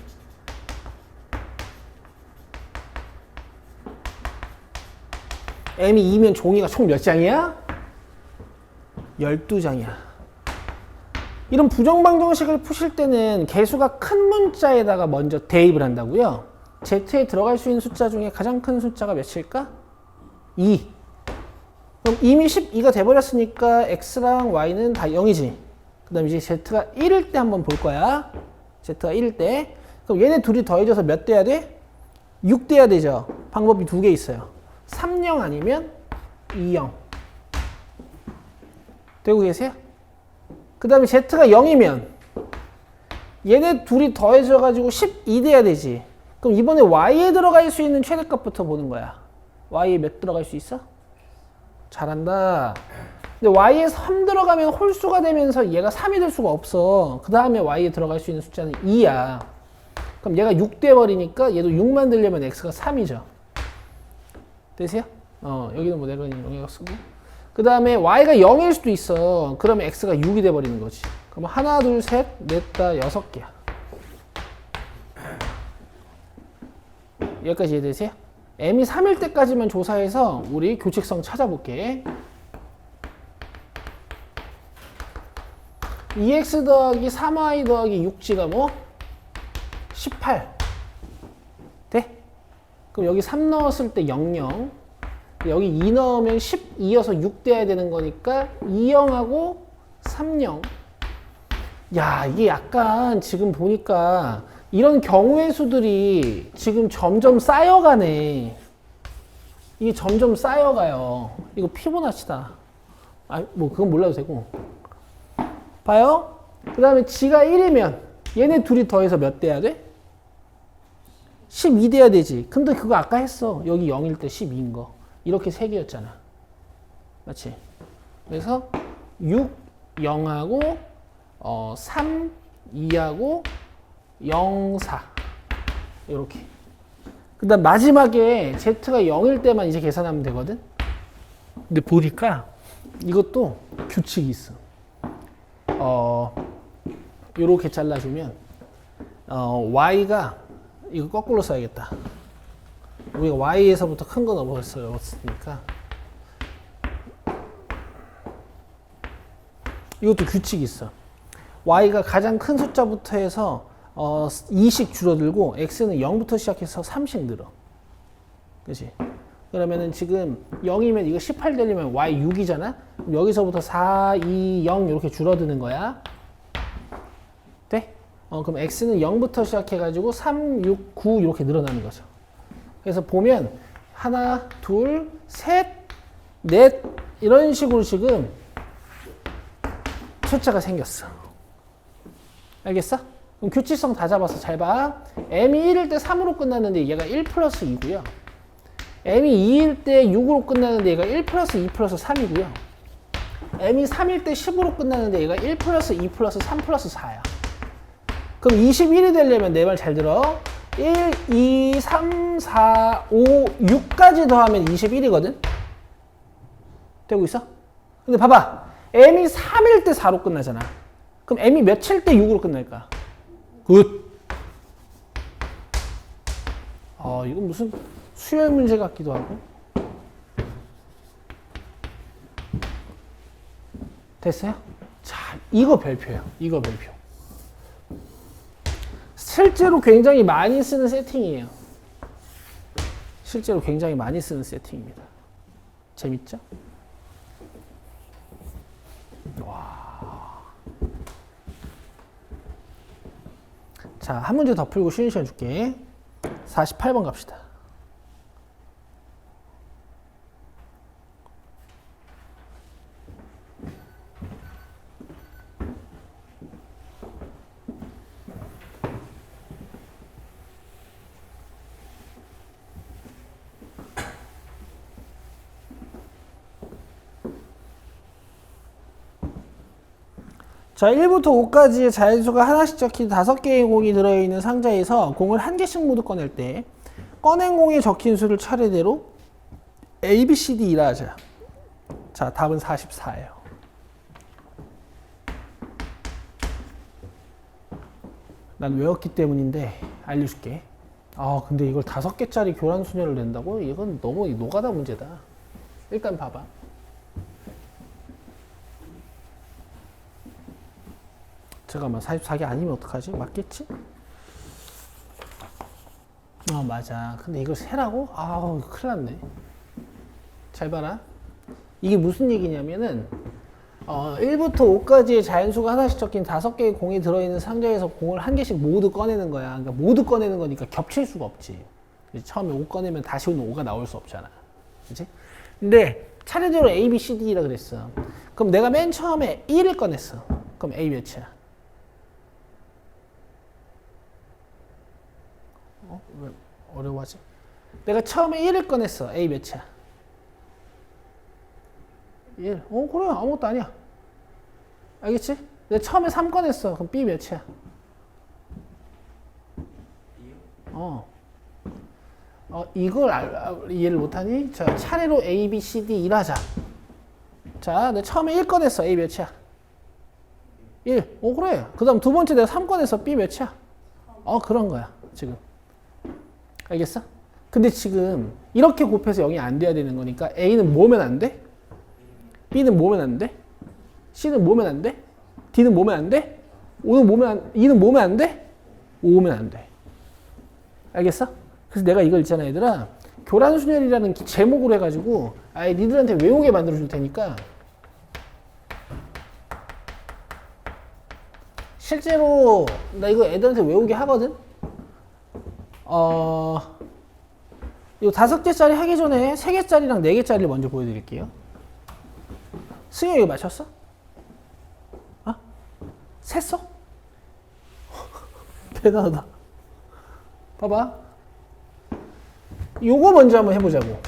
m이 2면 종이가 총 몇 장이야? 12장이야. 이런 부정방정식을 푸실 때는 개수가 큰 문자에다가 먼저 대입을 한다고요. Z에 들어갈 수 있는 숫자 중에 가장 큰 숫자가 몇일까? 2. 그럼 이미 12가 돼버렸으니까 X랑 Y는 다 0이지. 그 다음에 이제 Z가 1일 때 한번 볼 거야. Z가 1일 때. 그럼 얘네 둘이 더해져서 몇 돼야 돼? 6 돼야 되죠. 방법이 두 개 있어요. 30 아니면 20. 되고 계세요? 그 다음에 Z가 0이면 얘네 둘이 더해져가지고 12 돼야 되지. 그럼 이번에 Y에 들어갈 수 있는 최대값부터 보는 거야. Y에 몇 들어갈 수 있어? 잘한다. 근데 Y에 3 들어가면 홀수가 되면서 얘가 3이 될 수가 없어. 그 다음에 Y에 들어갈 수 있는 숫자는 2야. 그럼 얘가 6 돼버리니까 얘도 6 만들려면 X가 3이죠. 되세요? 여기는 뭐 내가 영역 쓰고. 그 다음에 Y가 0일 수도 있어. 그러면 X가 6이 돼버리는 거지. 그럼 하나, 둘, 셋, 넷, 다 6개야. 여기까지 이해되세요? m이 3일 때까지만 조사해서 우리 규칙성 찾아볼게. 2x 더하기 3y 더하기 6g가 뭐? 18. 돼? 그럼 여기 3 넣었을 때 00. 여기 2 넣으면 12여서 6 돼야 되는 거니까 20하고 30. 야, 이게 약간 지금 보니까 이런 경우의 수들이 지금 점점 쌓여가네. 이게 점점 쌓여가요. 이거 피보나치다. 뭐 그건 몰라도 되고. 봐요. 그 다음에 G가 1이면 얘네 둘이 더해서 몇 돼야 돼? 12 돼야 되지. 근데 그거 아까 했어. 여기 0일 때 12인 거. 이렇게 3개였잖아. 맞지? 그래서 6, 0하고 3, 2하고 0, 4 이렇게. 그 다음 마지막에 Z가 0일 때만 이제 계산하면 되거든. 근데 보니까 이것도 규칙이 있어. 요렇게 잘라주면 Y가 이거 거꾸로 써야겠다. 우리가 Y에서부터 큰 거 넣었으니까 이것도 규칙이 있어. Y가 가장 큰 숫자부터 해서 2씩 줄어들고 X는 0부터 시작해서 3씩 늘어. 그치? 그러면은 지금 0이면 이거 18 되려면 Y 6이잖아? 그럼 여기서부터 4, 2, 0 이렇게 줄어드는 거야. 돼? 그럼 X는 0부터 시작해가지고 3, 6, 9 이렇게 늘어나는 거죠. 그래서 보면 하나, 둘, 셋, 넷 이런 식으로 지금 숫자가 생겼어. 알겠어? 그럼 규칙성 다 잡아서 잘 봐. M이 1일 때 3으로 끝났는데 얘가 1 플러스 2고요. M이 2일 때 6으로 끝나는데 얘가 1 플러스 2 플러스 3이고요. M이 3일 때 10으로 끝나는데 얘가 1 플러스 2 플러스 3 플러스 4야. 그럼 21이 되려면 내 말 잘 들어. 1, 2, 3, 4, 5, 6까지 더하면 21이거든? 되고 있어? 근데 봐봐. M이 3일 때 4로 끝나잖아. 그럼 M이 며칠 때 6으로 끝날까? 굿. 이건 무슨 수열 문제 같기도 하고. 됐어요? 자, 이거 별표예요. 이거 별표. 실제로 굉장히 많이 쓰는 세팅이에요. 실제로 굉장히 많이 쓰는 세팅입니다. 재밌죠? 와. 자, 한 문제 더 풀고 쉬는 시간 줄게. 48번 갑시다. 자, 1부터 5까지의 자연수가 하나씩 적힌 5개의 공이 들어있는 상자에서 공을 한 개씩 모두 꺼낼 때 꺼낸 공에 적힌 수를 차례대로 A, B, C, D라 하자. 자, 답은 44예요. 난 외웠기 때문인데 알려줄게. 근데 이걸 5개짜리 교란순열을 낸다고? 이건 너무 노가다 문제다. 일단 봐봐. 잠깐만, 44개 아니면 어떡하지? 맞겠지? 맞아. 근데 이걸 세라고? 큰일 났네. 잘 봐라. 이게 무슨 얘기냐면은 1부터 5까지의 자연수가 하나씩 적힌 5개의 공이 들어있는 상자에서 공을 한 개씩 모두 꺼내는 거야. 그러니까 모두 꺼내는 거니까 겹칠 수가 없지. 처음에 5 꺼내면 다시 오는 5가 나올 수 없잖아. 그치? 근데 차례대로 A, B, C, D라 그랬어. 그럼 내가 맨 처음에 1을 꺼냈어. 그럼 A 몇이야? 왜 어려워하지? 내가 처음에 1을 꺼냈어. A 몇이야? 1. 그래. 아무것도 아니야. 알겠지? 내가 처음에 3 꺼냈어. 그럼 B 몇이야? 이걸 이해를 못하니? 자, 차례로 A, B, C, D 일하자. 자, 내가 처음에 1 꺼냈어. A 몇이야? 1. 그래. 그 다음 두 번째 내가 3 꺼냈어. B 몇이야? 그런 거야. 지금. 알겠어? 근데 지금 이렇게 곱해서 0이 안 돼야 되는 거니까 A는 뭐면 안 돼? B는 뭐면 안 돼? C는 뭐면 안 돼? D는 뭐면 안 돼? E는 뭐면 안 돼? 5면 안 돼. 알겠어? 그래서 내가 이걸 있잖아, 얘들아. 교란순열이라는 제목으로 해가지고 아예 니들한테 외우게 만들어 줄 테니까 실제로 나 이거 애들한테 외우게 하거든? 이거 5개짜리 하기 전에 3개짜리랑 4개짜리를 먼저 보여드릴게요. 승희 이거 맞췄어? 셌어? 대단하다. 봐봐. 요거 먼저 한번 해보자고.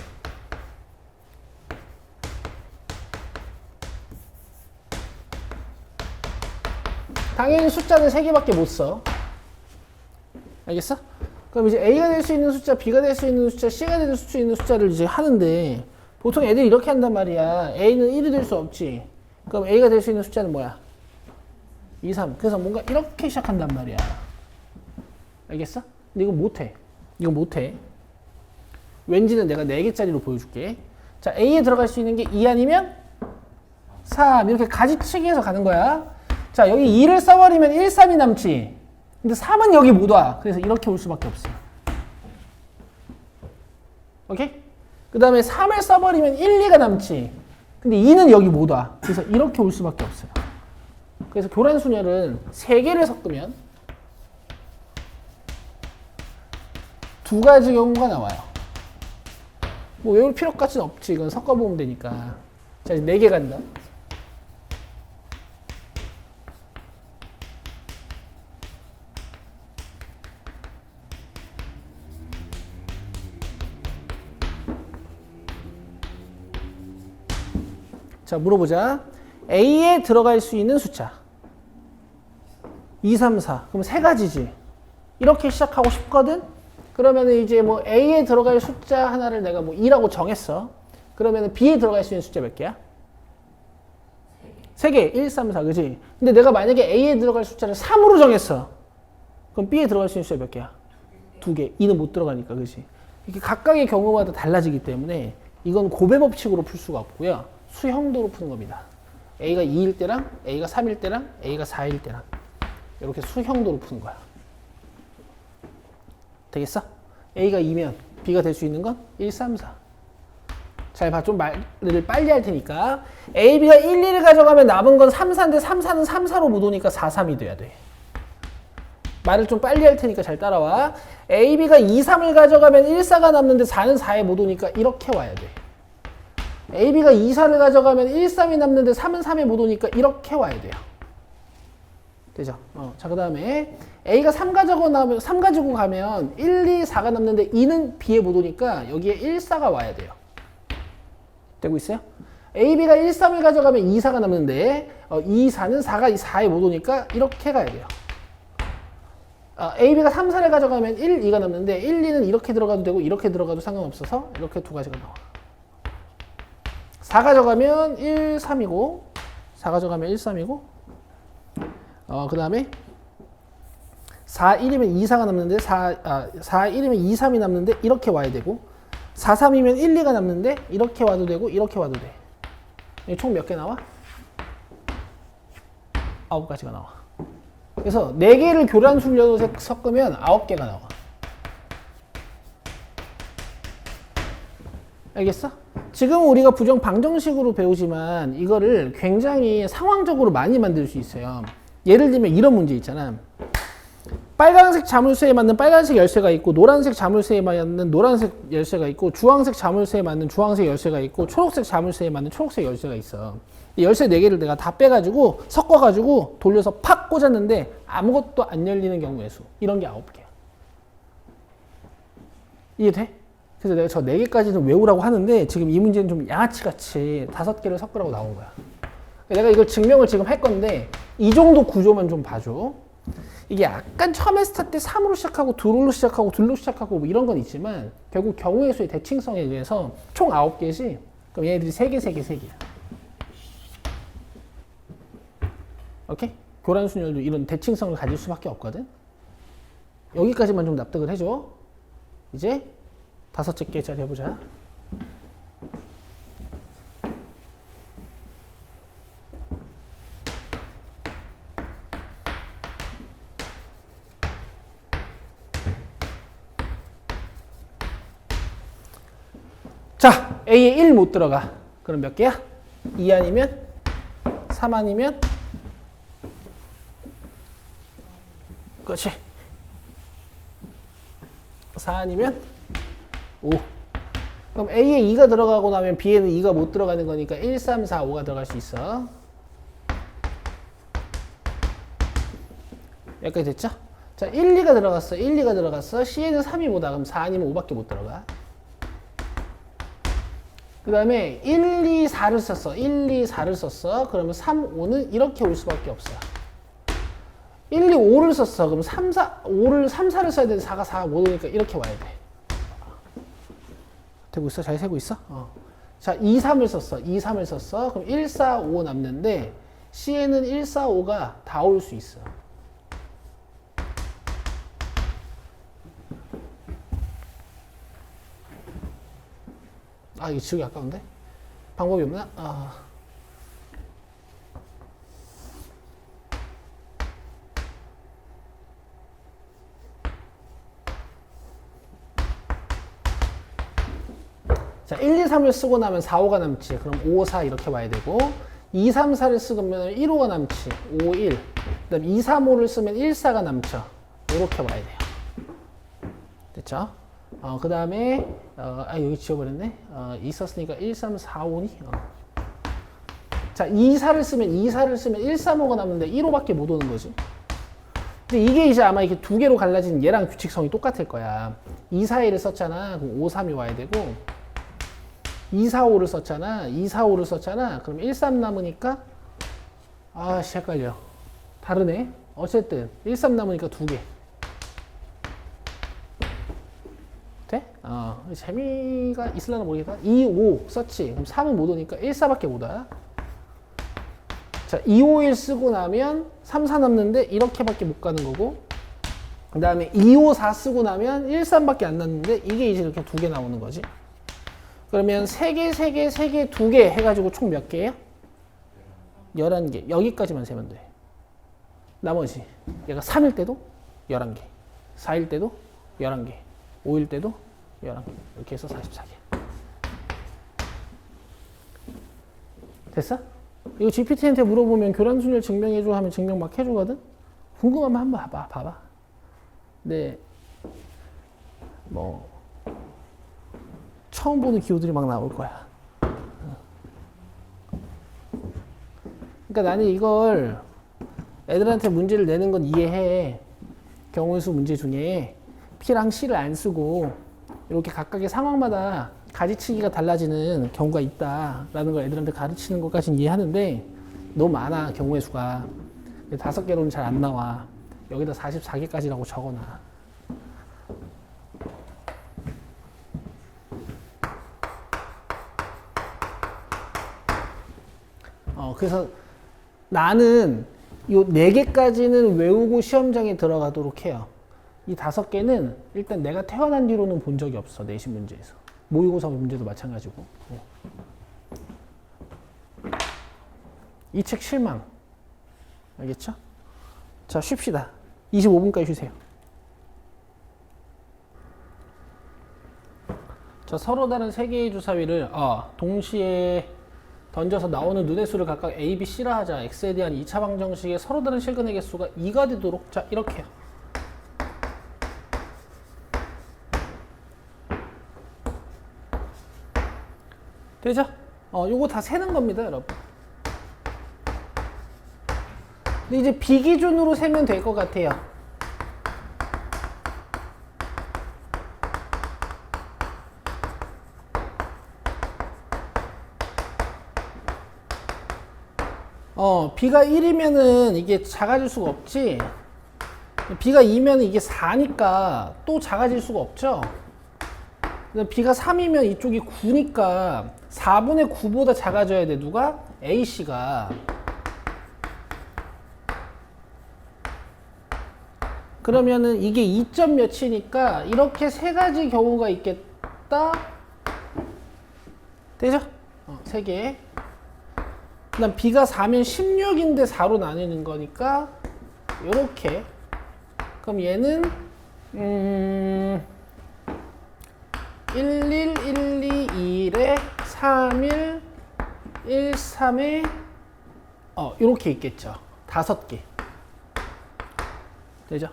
당연히 숫자는 3개밖에 못 써. 알겠어? 그럼 이제 A가 될 수 있는 숫자, B가 될 수 있는 숫자, C가 될 수 있는 숫자를 이제 하는데 보통 애들이 이렇게 한단 말이야. A는 1이 될 수 없지. 그럼 A가 될 수 있는 숫자는 뭐야? 2, 3. 그래서 뭔가 이렇게 시작한단 말이야. 알겠어? 근데 이거 못해. 이거 못해. 왠지는 내가 4개짜리로 보여줄게. 자, A에 들어갈 수 있는 게 2 아니면 3. 이렇게 가지치기해서 가는 거야. 자, 여기 2를 써버리면 1, 3이 남지. 근데 3은 여기 못 와. 그래서 이렇게 올 수밖에 없어. 오케이? 그 다음에 3을 써버리면 1, 2가 남지. 근데 2는 여기 못 와. 그래서 이렇게 올 수밖에 없어요. 그래서 교란순열은 3개를 섞으면 2가지 경우가 나와요. 뭐 외울 필요까지는 없지. 이건 섞어보면 되니까. 자, 이제 4개 간다. 자, 물어보자. A에 들어갈 수 있는 숫자 2, 3, 4. 그럼 3가지지. 이렇게 시작하고 싶거든? 그러면 이제 뭐 A에 들어갈 숫자 하나를 내가 뭐 2라고 정했어. 그러면 B에 들어갈 수 있는 숫자 몇 개야? 3개. 1, 3, 4. 그지? 근데 내가 만약에 A에 들어갈 숫자를 3으로 정했어. 그럼 B에 들어갈 수 있는 숫자 몇 개야? 2개. 2는 못 들어가니까. 그지? 이게 각각의 경우마다 달라지기 때문에 이건 고배 법칙으로 풀 수가 없고요. 수형도로 푸는 겁니다. A가 2일 때랑 A가 3일 때랑 A가 4일 때랑 이렇게 수형도로 푸는 거야. 되겠어? A가 2면 B가 될 수 있는 건 1, 3, 4. 잘 봐. 좀 말을 빨리 할 테니까. A, B가 1, 2를 가져가면 남은 건 3, 4인데 3, 4는 3, 4로 못 오니까 4, 3이 돼야 돼. 말을 좀 빨리 할 테니까 잘 따라와. A, B가 2, 3을 가져가면 1, 4가 남는데 4는 4에 못 오니까 이렇게 와야 돼. A, B가 2, 4를 가져가면 1, 3이 남는데 3은 3에 못 오니까 이렇게 와야 돼요. 되죠? 자, 그 다음에 A가 3 가지고 가면 1, 2, 4가 남는데 2는 B에 못 오니까 여기에 1, 4가 와야 돼요. 되고 있어요? A, B가 1, 3을 가져가면 2, 4가 남는데 2, 4는 4가 4에 못 오니까 이렇게 가야 돼요. A, B가 3, 4를 가져가면 1, 2가 남는데 1, 2는 이렇게 들어가도 되고 이렇게 들어가도 상관없어서 이렇게 두 가지가 나와. 4 가져가면 1, 3이고 4 가져가면 1, 3이고 그 다음에 4, 1이면 2, 4가 남는데 4, 1이면 2, 3이 남는데 이렇게 와야 되고 4, 3이면 1, 2가 남는데 이렇게 와도 되고 이렇게 와도 돼. 총 몇 개 나와? 9가지가 나와. 그래서 4개를 교란순열로 섞으면 9개가 나와. 알겠어? 지금 우리가 부정 방정식으로 배우지만 이거를 굉장히 상황적으로 많이 만들 수 있어요. 예를 들면 이런 문제 있잖아. 빨간색 자물쇠에 맞는 빨간색 열쇠가 있고 노란색 자물쇠에 맞는 노란색 열쇠가 있고 주황색 자물쇠에 맞는 주황색 열쇠가 있고 초록색 자물쇠에 맞는 초록색 열쇠가 있어. 이 열쇠 4개를 내가 다 빼가지고 섞어가지고 돌려서 팍 꽂았는데 아무것도 안 열리는 경우의 수. 이런 게 9개야. 이해돼? 그래서 내가 저 4개까지는 외우라고 하는데 지금 이 문제는 좀 양아치같이 5개를 섞으라고 나온 거야. 내가 이걸 증명을 지금 할 건데 이 정도 구조만 좀 봐줘. 이게 약간 처음 했을 때 3으로 시작하고 2로 시작하고 둘로 시작하고 뭐 이런 건 있지만 결국 경우의 수의 대칭성에 의해서 총 9개지. 그럼 얘네들이 3개, 3개, 3개야. 오케이? 교란순열도 이런 대칭성을 가질 수밖에 없거든. 여기까지만 좀 납득을 해줘. 이제 5개짜리 해보자. 자, A에 1 못 들어가. 그럼 몇 개야? 2 아니면 3 아니면 그렇지. 4 아니면 5. 그럼 A에 2가 들어가고 나면 B에는 2가 못 들어가는 거니까 1, 3, 4, 5가 들어갈 수 있어. 여기까지 됐죠? 자, 1, 2가 들어갔어. 1, 2가 들어갔어. C에는 3이 뭐다? 그럼 4 아니면 5밖에 못 들어가. 그 다음에 1, 2, 4를 썼어. 1, 2, 4를 썼어. 그러면 3, 5는 이렇게 올 수밖에 없어요. 1, 2, 5를 썼어. 그럼 3, 4, 5를 3, 4를 써야 되는데 4가 4, 5 오니까 이렇게 와야 돼. 되고 있어? 잘 세고 있어? 자, 2, 3을 썼어. 2, 3을 썼어. 그럼 1, 4, 5 남는데 C에는 1, 4, 5가 다 올 수 있어. 아, 이거 지우기 아까운데? 방법이 없나? 자, 1, 2, 3을 쓰고 나면 4, 5가 남지. 그럼 5, 4 이렇게 와야 되고 2, 3, 4를 쓰면 1, 5가 남지. 5, 1. 그 다음 2, 3, 5를 쓰면 1, 4가 남죠. 이렇게 와야 돼요. 됐죠? 그 다음에 여기 지워버렸네. 있었으니까 1, 3, 4, 5니? 자, 2, 4를 쓰면 1, 3, 5가 남는데 1, 5밖에 못 오는 거지. 근데 이게 이제 아마 이렇게 두 개로 갈라진 얘랑 규칙성이 똑같을 거야. 2, 4, 1을 썼잖아. 그럼 5, 3이 와야 되고 2, 4, 5를 썼잖아. 2, 4, 5를 썼잖아. 그럼 1, 3 남으니까 헷갈려. 다르네. 어쨌든 1, 3 남으니까 두 개. 돼? 재미가 있으려나 모르겠다. 2, 5 썼지. 그럼 3은 못 오니까 1, 4밖에 못 와. 자, 2, 5, 1 쓰고 나면 3, 4 남는데 이렇게밖에 못 가는 거고 그 다음에 2, 5, 4 쓰고 나면 1, 3밖에 안 남는데 이게 이제 이렇게 두 개 나오는 거지. 그러면 3개, 3개, 3개, 2개 해가지고 총 몇 개예요? 11개. 여기까지만 세면 돼. 나머지 얘가 3일 때도 11개, 4일 때도 11개, 5일 때도 11개. 이렇게 해서 44개. 됐어? 이거 GPT한테 물어보면 교란순열 증명해줘 하면 증명 막 해주거든? 궁금하면 한번 봐봐. 네. 뭐 처음 보는 기호들이 막 나올 거야. 그러니까 나는 이걸 애들한테 문제를 내는 건 이해해. 경우의 수 문제 중에 P랑 C를 안 쓰고 이렇게 각각의 상황마다 가지치기가 달라지는 경우가 있다라는 걸 애들한테 가르치는 것까지는 이해하는데 너무 많아, 경우의 수가. 5개로는 잘 안 나와. 여기다 44개까지라고 적어놔. 그래서 나는 요 4개까지는 외우고 시험장에 들어가도록 해요. 이 5개는 일단 내가 태어난 뒤로는 본 적이 없어, 내신 문제에서. 모의고사 문제도 마찬가지고. 이 책 실망. 알겠죠? 자, 쉽시다. 25분까지 쉬세요. 자, 서로 다른 3개의 주사위를 동시에 던져서 나오는 눈의 수를 각각 A, B, C라 하자. X에 대한 2차 방정식의 서로 다른 실근의 개수가 2가 되도록. 자, 이렇게요. 되죠? 요거 다 세는 겁니다, 여러분. 근데 이제 비기준으로 세면 될 것 같아요. B가 1이면은 이게 작아질 수가 없지. B가 2면은 이게 4니까 또 작아질 수가 없죠. B가 3이면 이쪽이 9니까 4분의 9보다 작아져야 돼. 누가? A씨가. 그러면은 이게 2점 몇이니까 이렇게 세 가지 경우가 있겠다. 되죠? 3개. 그 다음 B가 4면 16인데 4로 나뉘는 거니까 요렇게. 그럼 얘는 11, 12, 1에 31, 13에 요렇게 있겠죠. 5개. 되죠?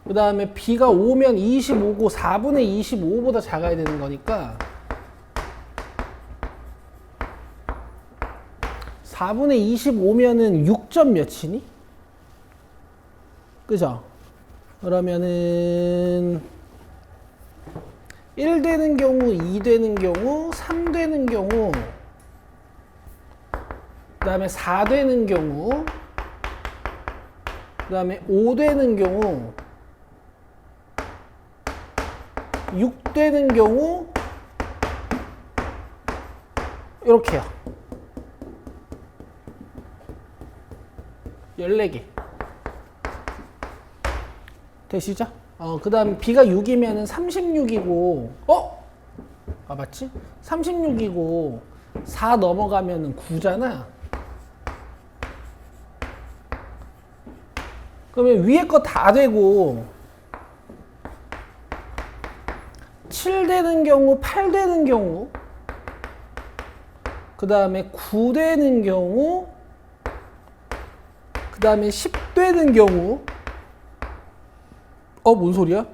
그 다음에 B가 5면 25고 4분의 25보다 작아야 되는 거니까 4분의 25면은 6점 몇이니? 그죠? 그러면은 1 되는 경우, 2 되는 경우, 3 되는 경우, 그 다음에 4 되는 경우, 그 다음에 5 되는 경우, 6 되는 경우, 이렇게요. 14개. 되시죠? 그 다음 B가 6이면 36이고, 맞지? 36이고, 4 넘어가면 9잖아. 그러면 위에 거 다 되고, 7 되는 경우, 8 되는 경우, 그 다음에 9 되는 경우, 그 다음에 10 되는 경우, 뭔 소리야?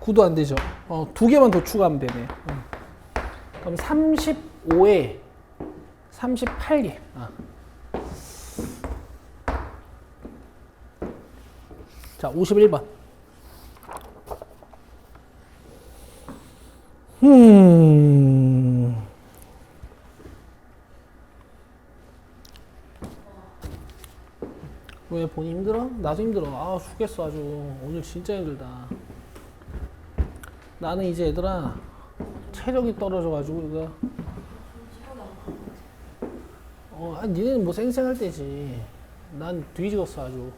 9도 안 되죠. 2개만 더 추가하면 되네. 그럼 35에 38개. 자, 51번. 왜 본인 힘들어? 나도 힘들어. 죽겠어 아주. 오늘 진짜 힘들다. 나는 이제 얘들아 체력이 떨어져가지고 이거. 니네는 뭐 쌩쌩할 때지. 난 뒤지겠어 아주.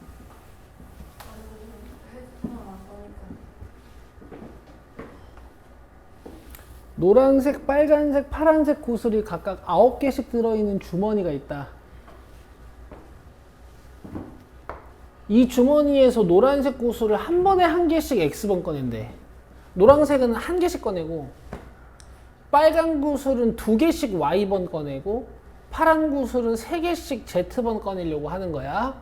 노란색, 빨간색, 파란색 구슬이 각각 9개씩 들어있는 주머니가 있다. 이 주머니에서 노란색 구슬을 한 번에 1개씩 X번 꺼낸대. 노란색은 1개씩 꺼내고, 빨간 구슬은 2개씩 Y번 꺼내고, 파란 구슬은 3개씩 Z번 꺼내려고 하는 거야.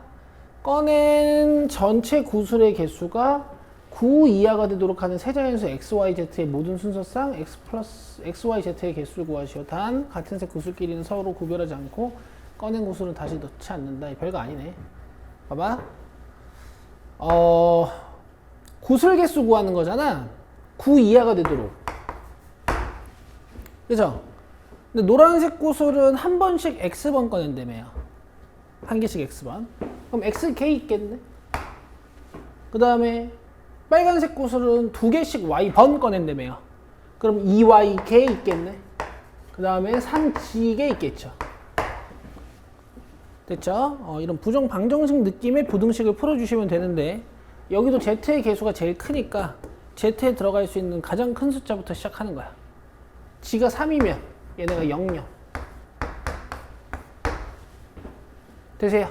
꺼낸 전체 구슬의 개수가 9 이하가 되도록 하는 세자연수 XYZ의 모든 순서상 X 플러스 XYZ의 개수를 구하시오. 단 같은 색 구슬끼리는 서로 구별하지 않고 꺼낸 구슬은 다시 넣지 않는다. 별거 아니네. 봐봐. 구슬 개수 구하는 거잖아. 9 이하가 되도록. 그죠? 근데 노란색 구슬은 한 번씩 X번 꺼낸다며요. 1개씩 X번. 그럼 XK 있겠네? 그 다음에 빨간색 구슬은 2개씩 Y번 꺼낸다며요. 그럼 2YK 있겠네? 그 다음에 3G게 있겠죠. 됐죠? 이런 부정 방정식 느낌의 부등식을 풀어주시면 되는데, 여기도 Z의 개수가 제일 크니까 Z에 들어갈 수 있는 가장 큰 숫자부터 시작하는 거야. G가 3이면 얘네가 0, 0. 되세요?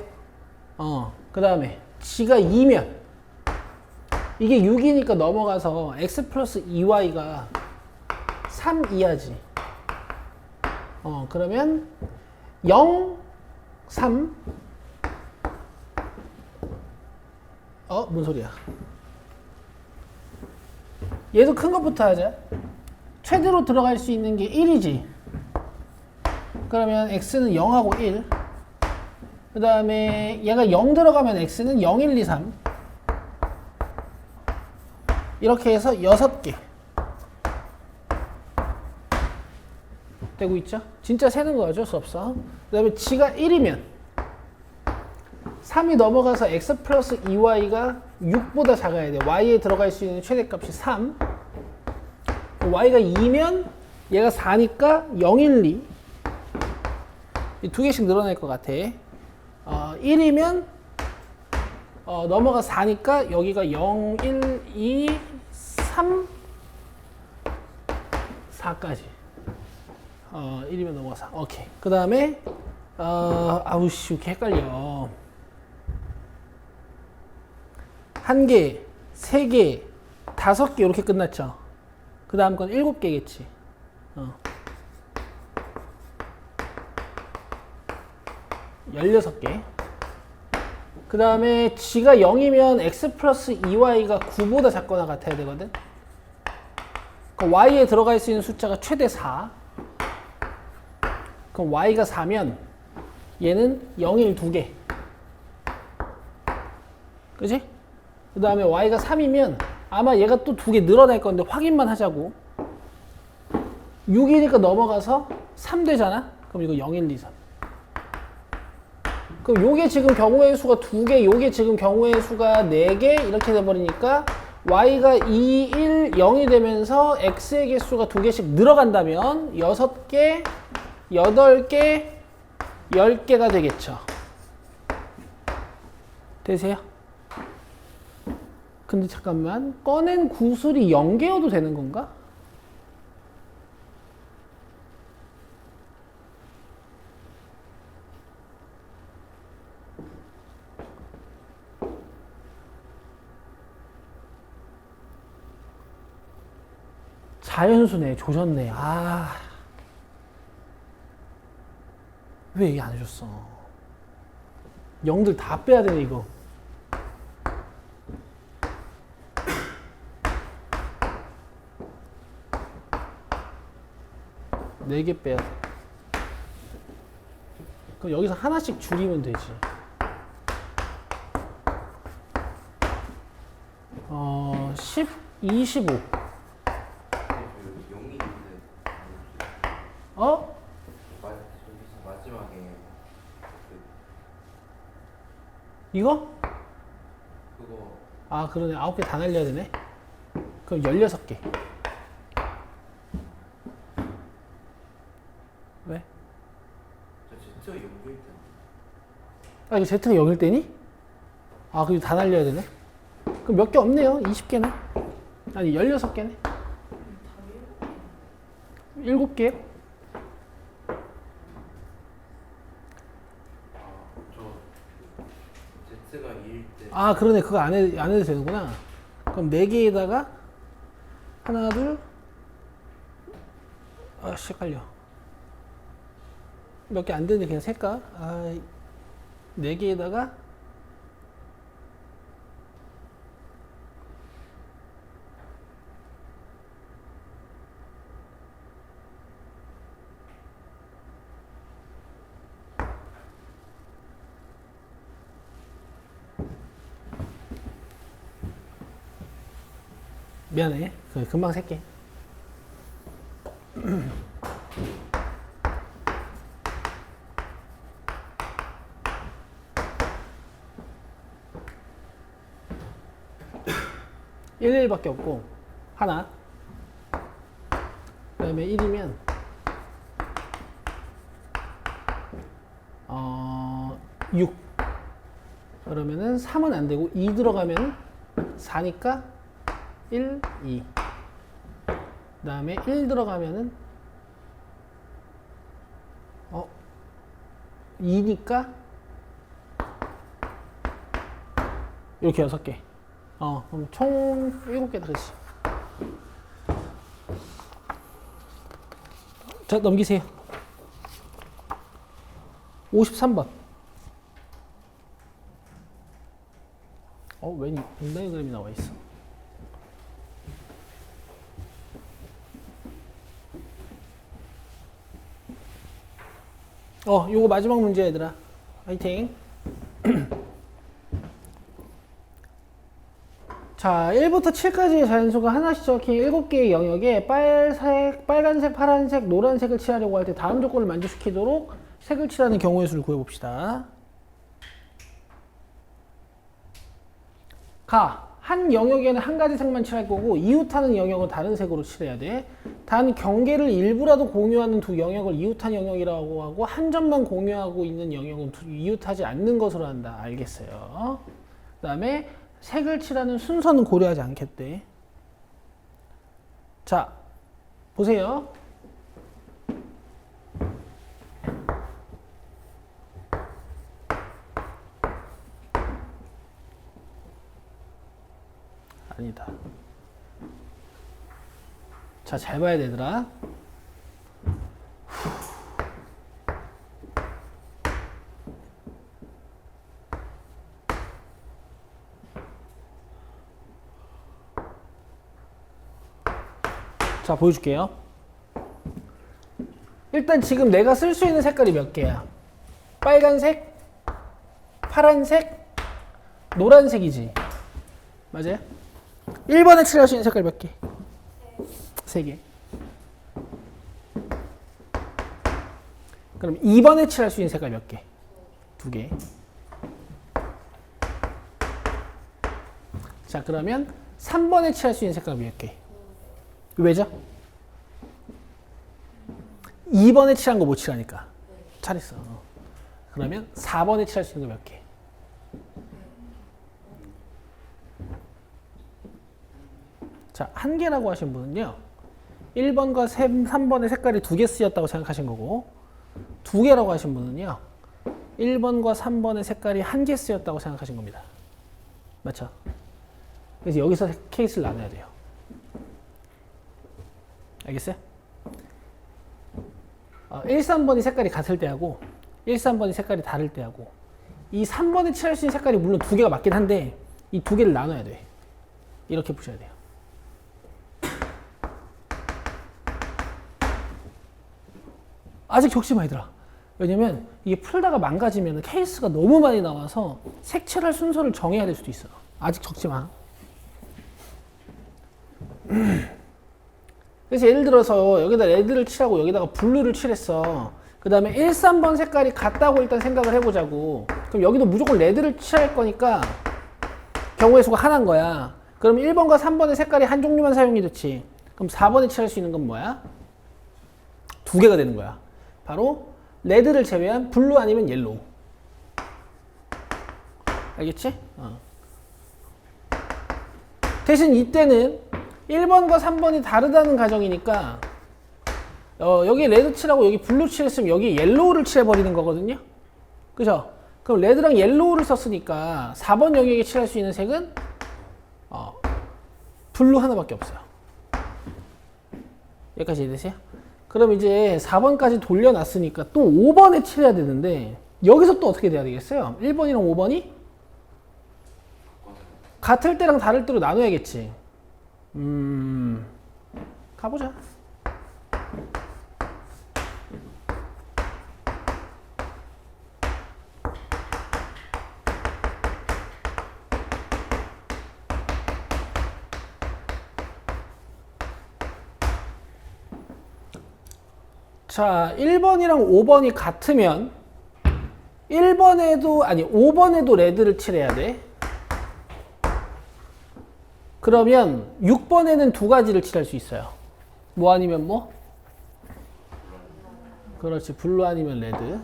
그 다음에 G가 2면 이게 6이니까 넘어가서 X 플러스 2Y가 3 이하지. 그러면 0, 3. 뭔 소리야? 얘도 큰 것부터 하자. 최대로 들어갈 수 있는 게 1이지. 그러면 X는 0하고 1. 그 다음에 얘가 0 들어가면 X는 0, 1, 2, 3. 이렇게 해서 6개. 되고 있죠? 진짜 세는 거 어쩔 수 없어. 그 다음에 G가 1이면 3이 넘어가서 X 플러스 2Y가 6보다 작아야 돼. Y에 들어갈 수 있는 최대값이 3. Y가 2면 얘가 4니까 0, 1, 2. 이 2개씩 늘어날 것 같아. 1이면 넘어가 4니까 여기가 0, 1, 2, 3, 4까지. 1이면 넘어가 4. 오케이. 그 다음에 아우씨 이렇게 헷갈려. 1개, 3개, 5개 이렇게 끝났죠. 그 다음 건 7개겠지. 16개. 그 다음에 G가 0이면 X 플러스 2Y가 9보다 작거나 같아야 되거든. 그럼 Y에 들어갈 수 있는 숫자가 최대 4. 그럼 Y가 4면 얘는 0, 1, 2개. 그지? 그 다음에 Y가 3이면 아마 얘가 또 2개 늘어날 건데 확인만 하자고. 6이니까 넘어가서 3 되잖아? 그럼 이거 0, 1, 2, 3. 그럼 요게 지금 경우의 수가 2개, 요게 지금 경우의 수가 4개 이렇게 돼버리니까 y가 2, 1, 0이 되면서 x의 개수가 2개씩 늘어간다면 6개, 8개, 10개가 되겠죠. 되세요? 근데 잠깐만, 꺼낸 구슬이 0개여도 되는 건가? 자연수네, 조졌네. 아, 왜 얘기 안 해줬어? 0들 다 빼야 되네, 이거. 네 개 빼야 돼. 그럼 여기서 하나씩 줄이면 되지. 10, 25. 여기 0이 있는데 어? 저기서 마지막에 이거? 그거 아, 그러네. 9개 다 날려야 되네. 그럼 16개. 왜? 저 Z 연결 때 아, 이거 Z가 0일 때니? 아, 그럼 다 날려야 되네. 그럼 몇 개 없네요. 20개네. 아니, 16개네. 7개? 저 Z가 2일 때 아, 그러네. 그거 안 해도 되는구나. 그럼 4개에다가 하나, 둘. 아씨, 헷갈려. 몇 개 안 되는데 그냥 셀까? 아, 4개에다가 미안해. 금방 셀게. (11) 밖에 없고 하나. 그 다음에 1이면 6. 그러면은 3은 안 되고 2 들어가면 4니까 1, 2. 그 다음에 1 들어가면은 2니까 이렇게 6개. 그럼 총 7개다, 그렇지. 자, 넘기세요. 53번. 웬 인다이그램이 나와 있어. 요거 마지막 문제 얘들아. 화이팅. 자, 1부터 7까지의 자연수가 하나씩 적힌 7개의 영역에 빨간색, 파란색, 노란색을 칠하려고 할 때 다음 조건을 만족시키도록 색을 칠하는 경우의 수를 구해봅시다. 한 영역에는 한 가지 색만 칠할 거고 이웃하는 영역은 다른 색으로 칠해야 돼. 단 경계를 일부라도 공유하는 두 영역을 이웃한 영역이라고 하고 한 점만 공유하고 있는 영역은 이웃하지 않는 것으로 한다. 알겠어요. 그 다음에 색을 칠하는 순서는 고려하지 않겠대. 자, 보세요. 아니다. 자, 잘 봐야 되더라. 자, 보여줄게요. 일단 지금 내가 쓸 수 있는 색깔이 몇 개야? 빨간색, 파란색, 노란색이지. 맞아요? 1번에 칠할 수 있는 색깔 몇 개? 3개. 그럼 2번에 칠할 수 있는 색깔 몇 개? 2개. 자, 그러면 3번에 칠할 수 있는 색깔 몇 개? 왜죠? 2번에 칠한 거 못 칠하니까. 잘했어. 그러면 4번에 칠할 수 있는 거 몇 개? 자, 한 개라고 하신 분은요. 1번과 3번의 색깔이 2개 쓰였다고 생각하신 거고 2개라고 하신 분은요. 1번과 3번의 색깔이 1개 쓰였다고 생각하신 겁니다. 맞죠? 그래서 여기서 케이스를 나눠야 돼요. 알겠어요? 1, 3번이 색깔이 같을 때하고 1, 3번이 색깔이 다를 때하고 이 3번에 칠할 수 있는 색깔이 물론 2개가 맞긴 한데 이 2개를 나눠야 돼. 이렇게 보셔야 돼요. 아직 적지 마 얘들아. 왜냐면 이게 풀다가 망가지면 케이스가 너무 많이 나와서 색칠할 순서를 정해야 될 수도 있어. 아직 적지 마. 그래서 예를 들어서 여기다 레드를 칠하고 여기다가 블루를 칠했어. 그 다음에 1, 3번 색깔이 같다고 일단 생각을 해보자고. 그럼 여기도 무조건 레드를 칠할 거니까 경우의 수가 하나인 거야. 그럼 1번과 3번의 색깔이 한 종류만 사용이 됐지. 그럼 4번에 칠할 수 있는 건 뭐야? 2개가 되는 거야. 바로 레드를 제외한 블루 아니면 옐로우. 알겠지? 대신 이때는 1번과 3번이 다르다는 가정이니까 여기 레드 칠하고 여기 블루 칠했으면 여기 옐로우를 칠해버리는 거거든요. 그죠? 그럼 레드랑 옐로우를 썼으니까 4번 영역에 칠할 수 있는 색은 블루 하나밖에 없어요. 여기까지 이해되세요? 그럼 이제 4번까지 돌려놨으니까 또 5번에 칠해야 되는데 여기서 또 어떻게 돼야 되겠어요? 1번이랑 5번이 같을 때랑 다를 때로 나눠야겠지. 가보자. 자, 1번이랑 5번이 같으면 5번에도 레드를 칠해야 돼. 그러면 6번에는 2가지를 칠할 수 있어요. 뭐 아니면 뭐? 그렇지, 블루 아니면 레드.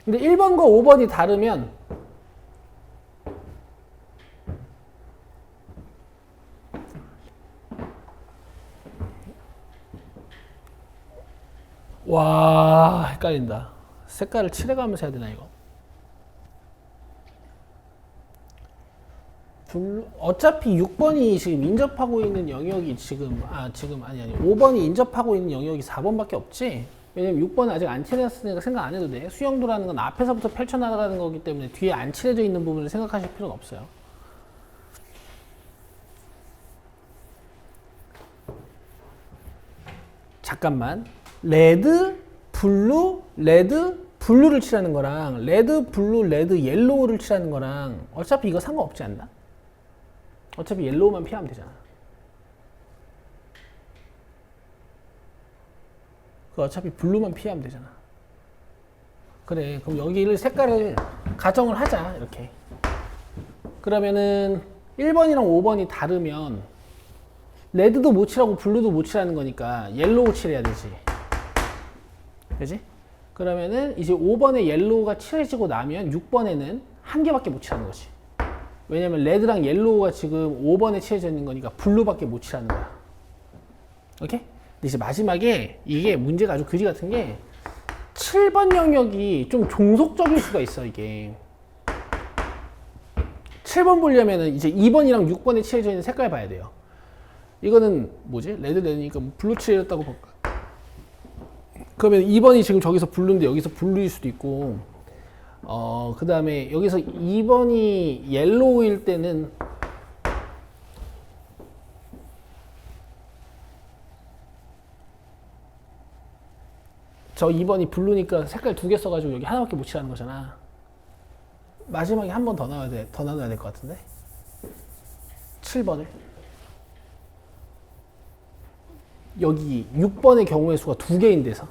근데 1번과 5번이 다르면 와, 헷갈린다. 색깔을 칠해가면서 해야 되나 이거? 어차피 6번이 지금 인접하고 있는 영역이 지금 5번이 인접하고 있는 영역이 4번밖에 없지? 왜냐면 6번은 아직 안 칠해놨으니까 생각 안 해도 돼. 수영도라는 건 앞에서부터 펼쳐나가는 거기 때문에 뒤에 안 칠해져 있는 부분을 생각하실 필요가 없어요. 잠깐만. 레드, 블루, 레드, 블루를 칠하는 거랑 레드, 블루, 레드, 옐로우를 칠하는 거랑 어차피 이거 상관없지 않나? 어차피 옐로우만 피하면 되잖아. 그 어차피 블루만 피하면 되잖아. 그래, 그럼 여기를 색깔을 가정을 하자. 이렇게. 그러면은 1번이랑 5번이 다르면 레드도 못 칠하고 블루도 못 칠하는 거니까 옐로우 칠해야 되지. 그지? 그러면은 이제 5번에 옐로우가 칠해지고 나면 6번에는 한 개밖에 못 칠하는 거지. 왜냐면 레드랑 옐로우가 지금 5번에 칠해져 있는 거니까 블루밖에 못 칠하는 거야. 오케이? 근데 이제 마지막에 이게 문제가 아주 그지 같은 게 7번 영역이 좀 종속적일 수가 있어, 이게. 7번 보려면은 이제 2번이랑 6번에 칠해져 있는 색깔 봐야 돼요. 이거는 뭐지? 레드니까 블루 칠했다고 볼까? 그러면 2번이 지금 저기서 블루인데 여기서 블루일 수도 있고, 그 다음에 여기서 2번이 옐로우일 때는 저 2번이 블루니까 색깔 2개 써가지고 여기 하나밖에 못 칠하는 거잖아. 마지막에 한 번 더 나눠야 돼. 더 나눠야 될 것 같은데. 7번을. 여기 6번의 경우의 수가 2개인 데서.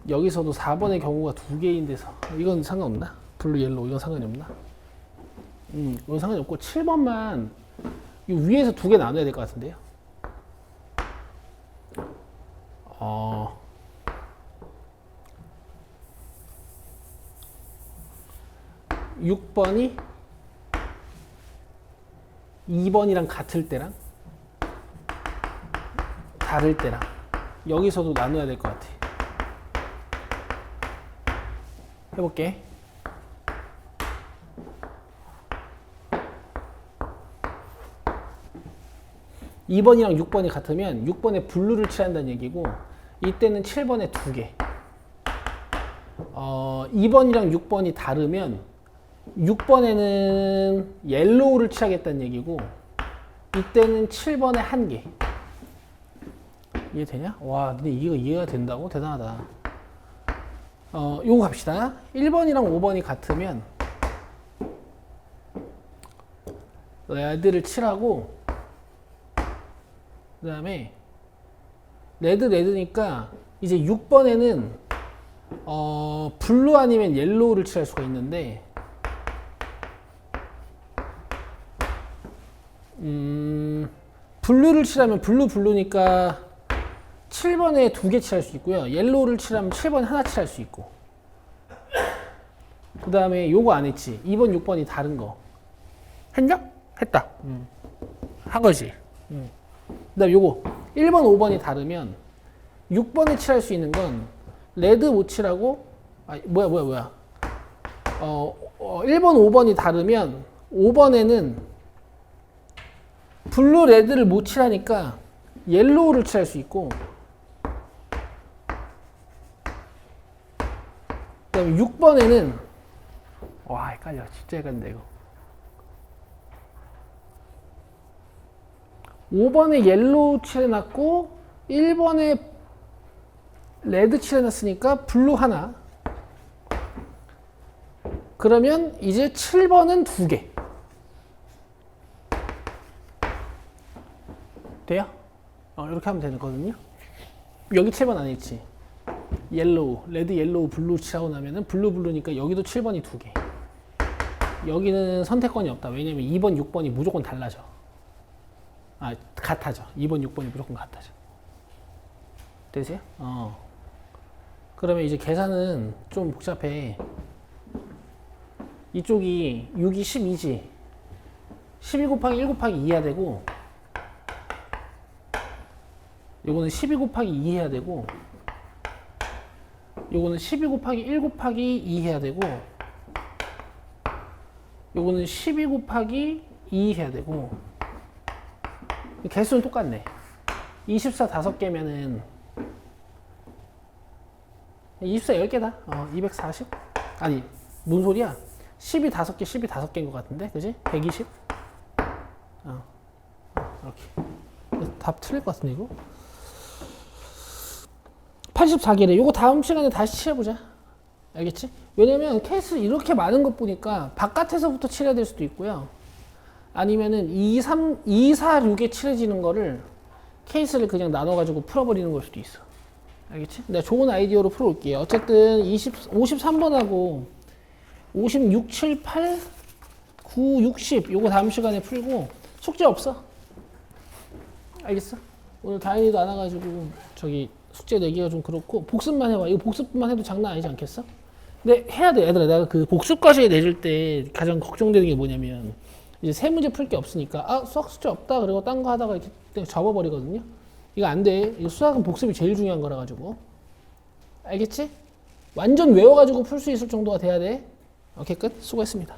여기서도 4번의 경우가 2개인 데서. 이건 상관없나? 블루, 옐로우 이건 상관이 없나? 이건 상관이 없고 7번만 이 위에서 2개 나눠야 될 것 같은데요. 6번이 2번이랑 같을 때랑 다를 때랑 여기서도 나눠야 될 것 같아. 해볼게. (2번이랑) (6번이) 같으면 6번에 블루를 칠한다는 얘기고 이때는 7번에 2개. 2번이랑 6번이 다르면 6번에는 옐로우를 칠하겠다는 얘기고 이때는 7번에 1개. 이해되냐? 와, 근데 이거 이해가 된다고? 대단하다. 요거 갑시다. 1번이랑 5번이 같으면 레드를 칠하고 그 다음에 레드니까 이제 6번에는 블루 아니면 옐로우를 칠할 수가 있는데 블루를 칠하면 블루니까 7번에 2개 칠할 수 있고요. 옐로우를 칠하면 7번에 하나 칠할 수 있고 그 다음에 요거 안 했지. 2번, 6번이 다른 거 했냐? 했다. 한 거지. 그 다음에 요거 1번, 5번이 다르면 6번에 칠할 수 있는 건 레드 못 칠하고 1번, 5번이 다르면 5번에는 블루, 레드를 못 칠하니까 옐로우를 칠할 수 있고 그 다음에 6번에는 와 헷갈려. 진짜 헷갈린다 이거. 5번에 옐로우 칠해놨고 1번에 레드 칠해놨으니까 블루 하나. 그러면 이제 7번은 2개. 돼요? 이렇게 하면 되거든요. 여기 7번 안 했지. 옐로우, 레드, 옐로우, 블루 칠하고 나면은 블루니까 여기도 7번이 2개. 여기는 선택권이 없다. 왜냐면 2번, 6번이 무조건 달라져. 같아져. 2번, 6번이 무조건 같아져. 되세요? 그러면 이제 계산은 좀 복잡해. 이쪽이 6이 12지. 12 곱하기 1 곱하기 2 해야 되고 요거는 12 곱하기 2 해야 되고 요거는 12 곱하기 1 곱하기 2 해야 되고 요거는 12 곱하기 2 해야 되고 개수는 똑같네. 24 5개면은 24 10개다. 240? 아니 뭔 소리야? 12 5개 12 5개인 것 같은데 그지? 120? 이렇게 답 틀릴 것 같은데 이거? 84개래. 요거 다음 시간에 다시 칠해보자. 알겠지? 왜냐면 케이스 이렇게 많은 것 보니까 바깥에서부터 칠해야 될 수도 있고요. 아니면은 2, 4, 6에 칠해지는 거를 케이스를 그냥 나눠가지고 풀어버리는 걸 수도 있어. 알겠지? 내가 좋은 아이디어로 풀어올게요. 어쨌든 53번하고 56, 7, 8, 9, 60 요거 다음 시간에 풀고 숙제 없어. 알겠어? 오늘 다현이도 안 와가지고 저기 숙제 내기가 좀 그렇고 복습만 해봐. 이거 복습만 해도 장난 아니지 않겠어? 근데 해야 돼. 얘들아 내가 그 복습 과시에 내줄 때 가장 걱정되는 게 뭐냐면 이제 세 문제 풀 게 없으니까 수학 숙제 없다 그리고 딴 거 하다가 이렇게 접어버리거든요. 이거 안 돼. 이거 수학은 복습이 제일 중요한 거라 가지고. 알겠지? 완전 외워가지고 풀 수 있을 정도가 돼야 돼. 오케이 끝. 수고했습니다.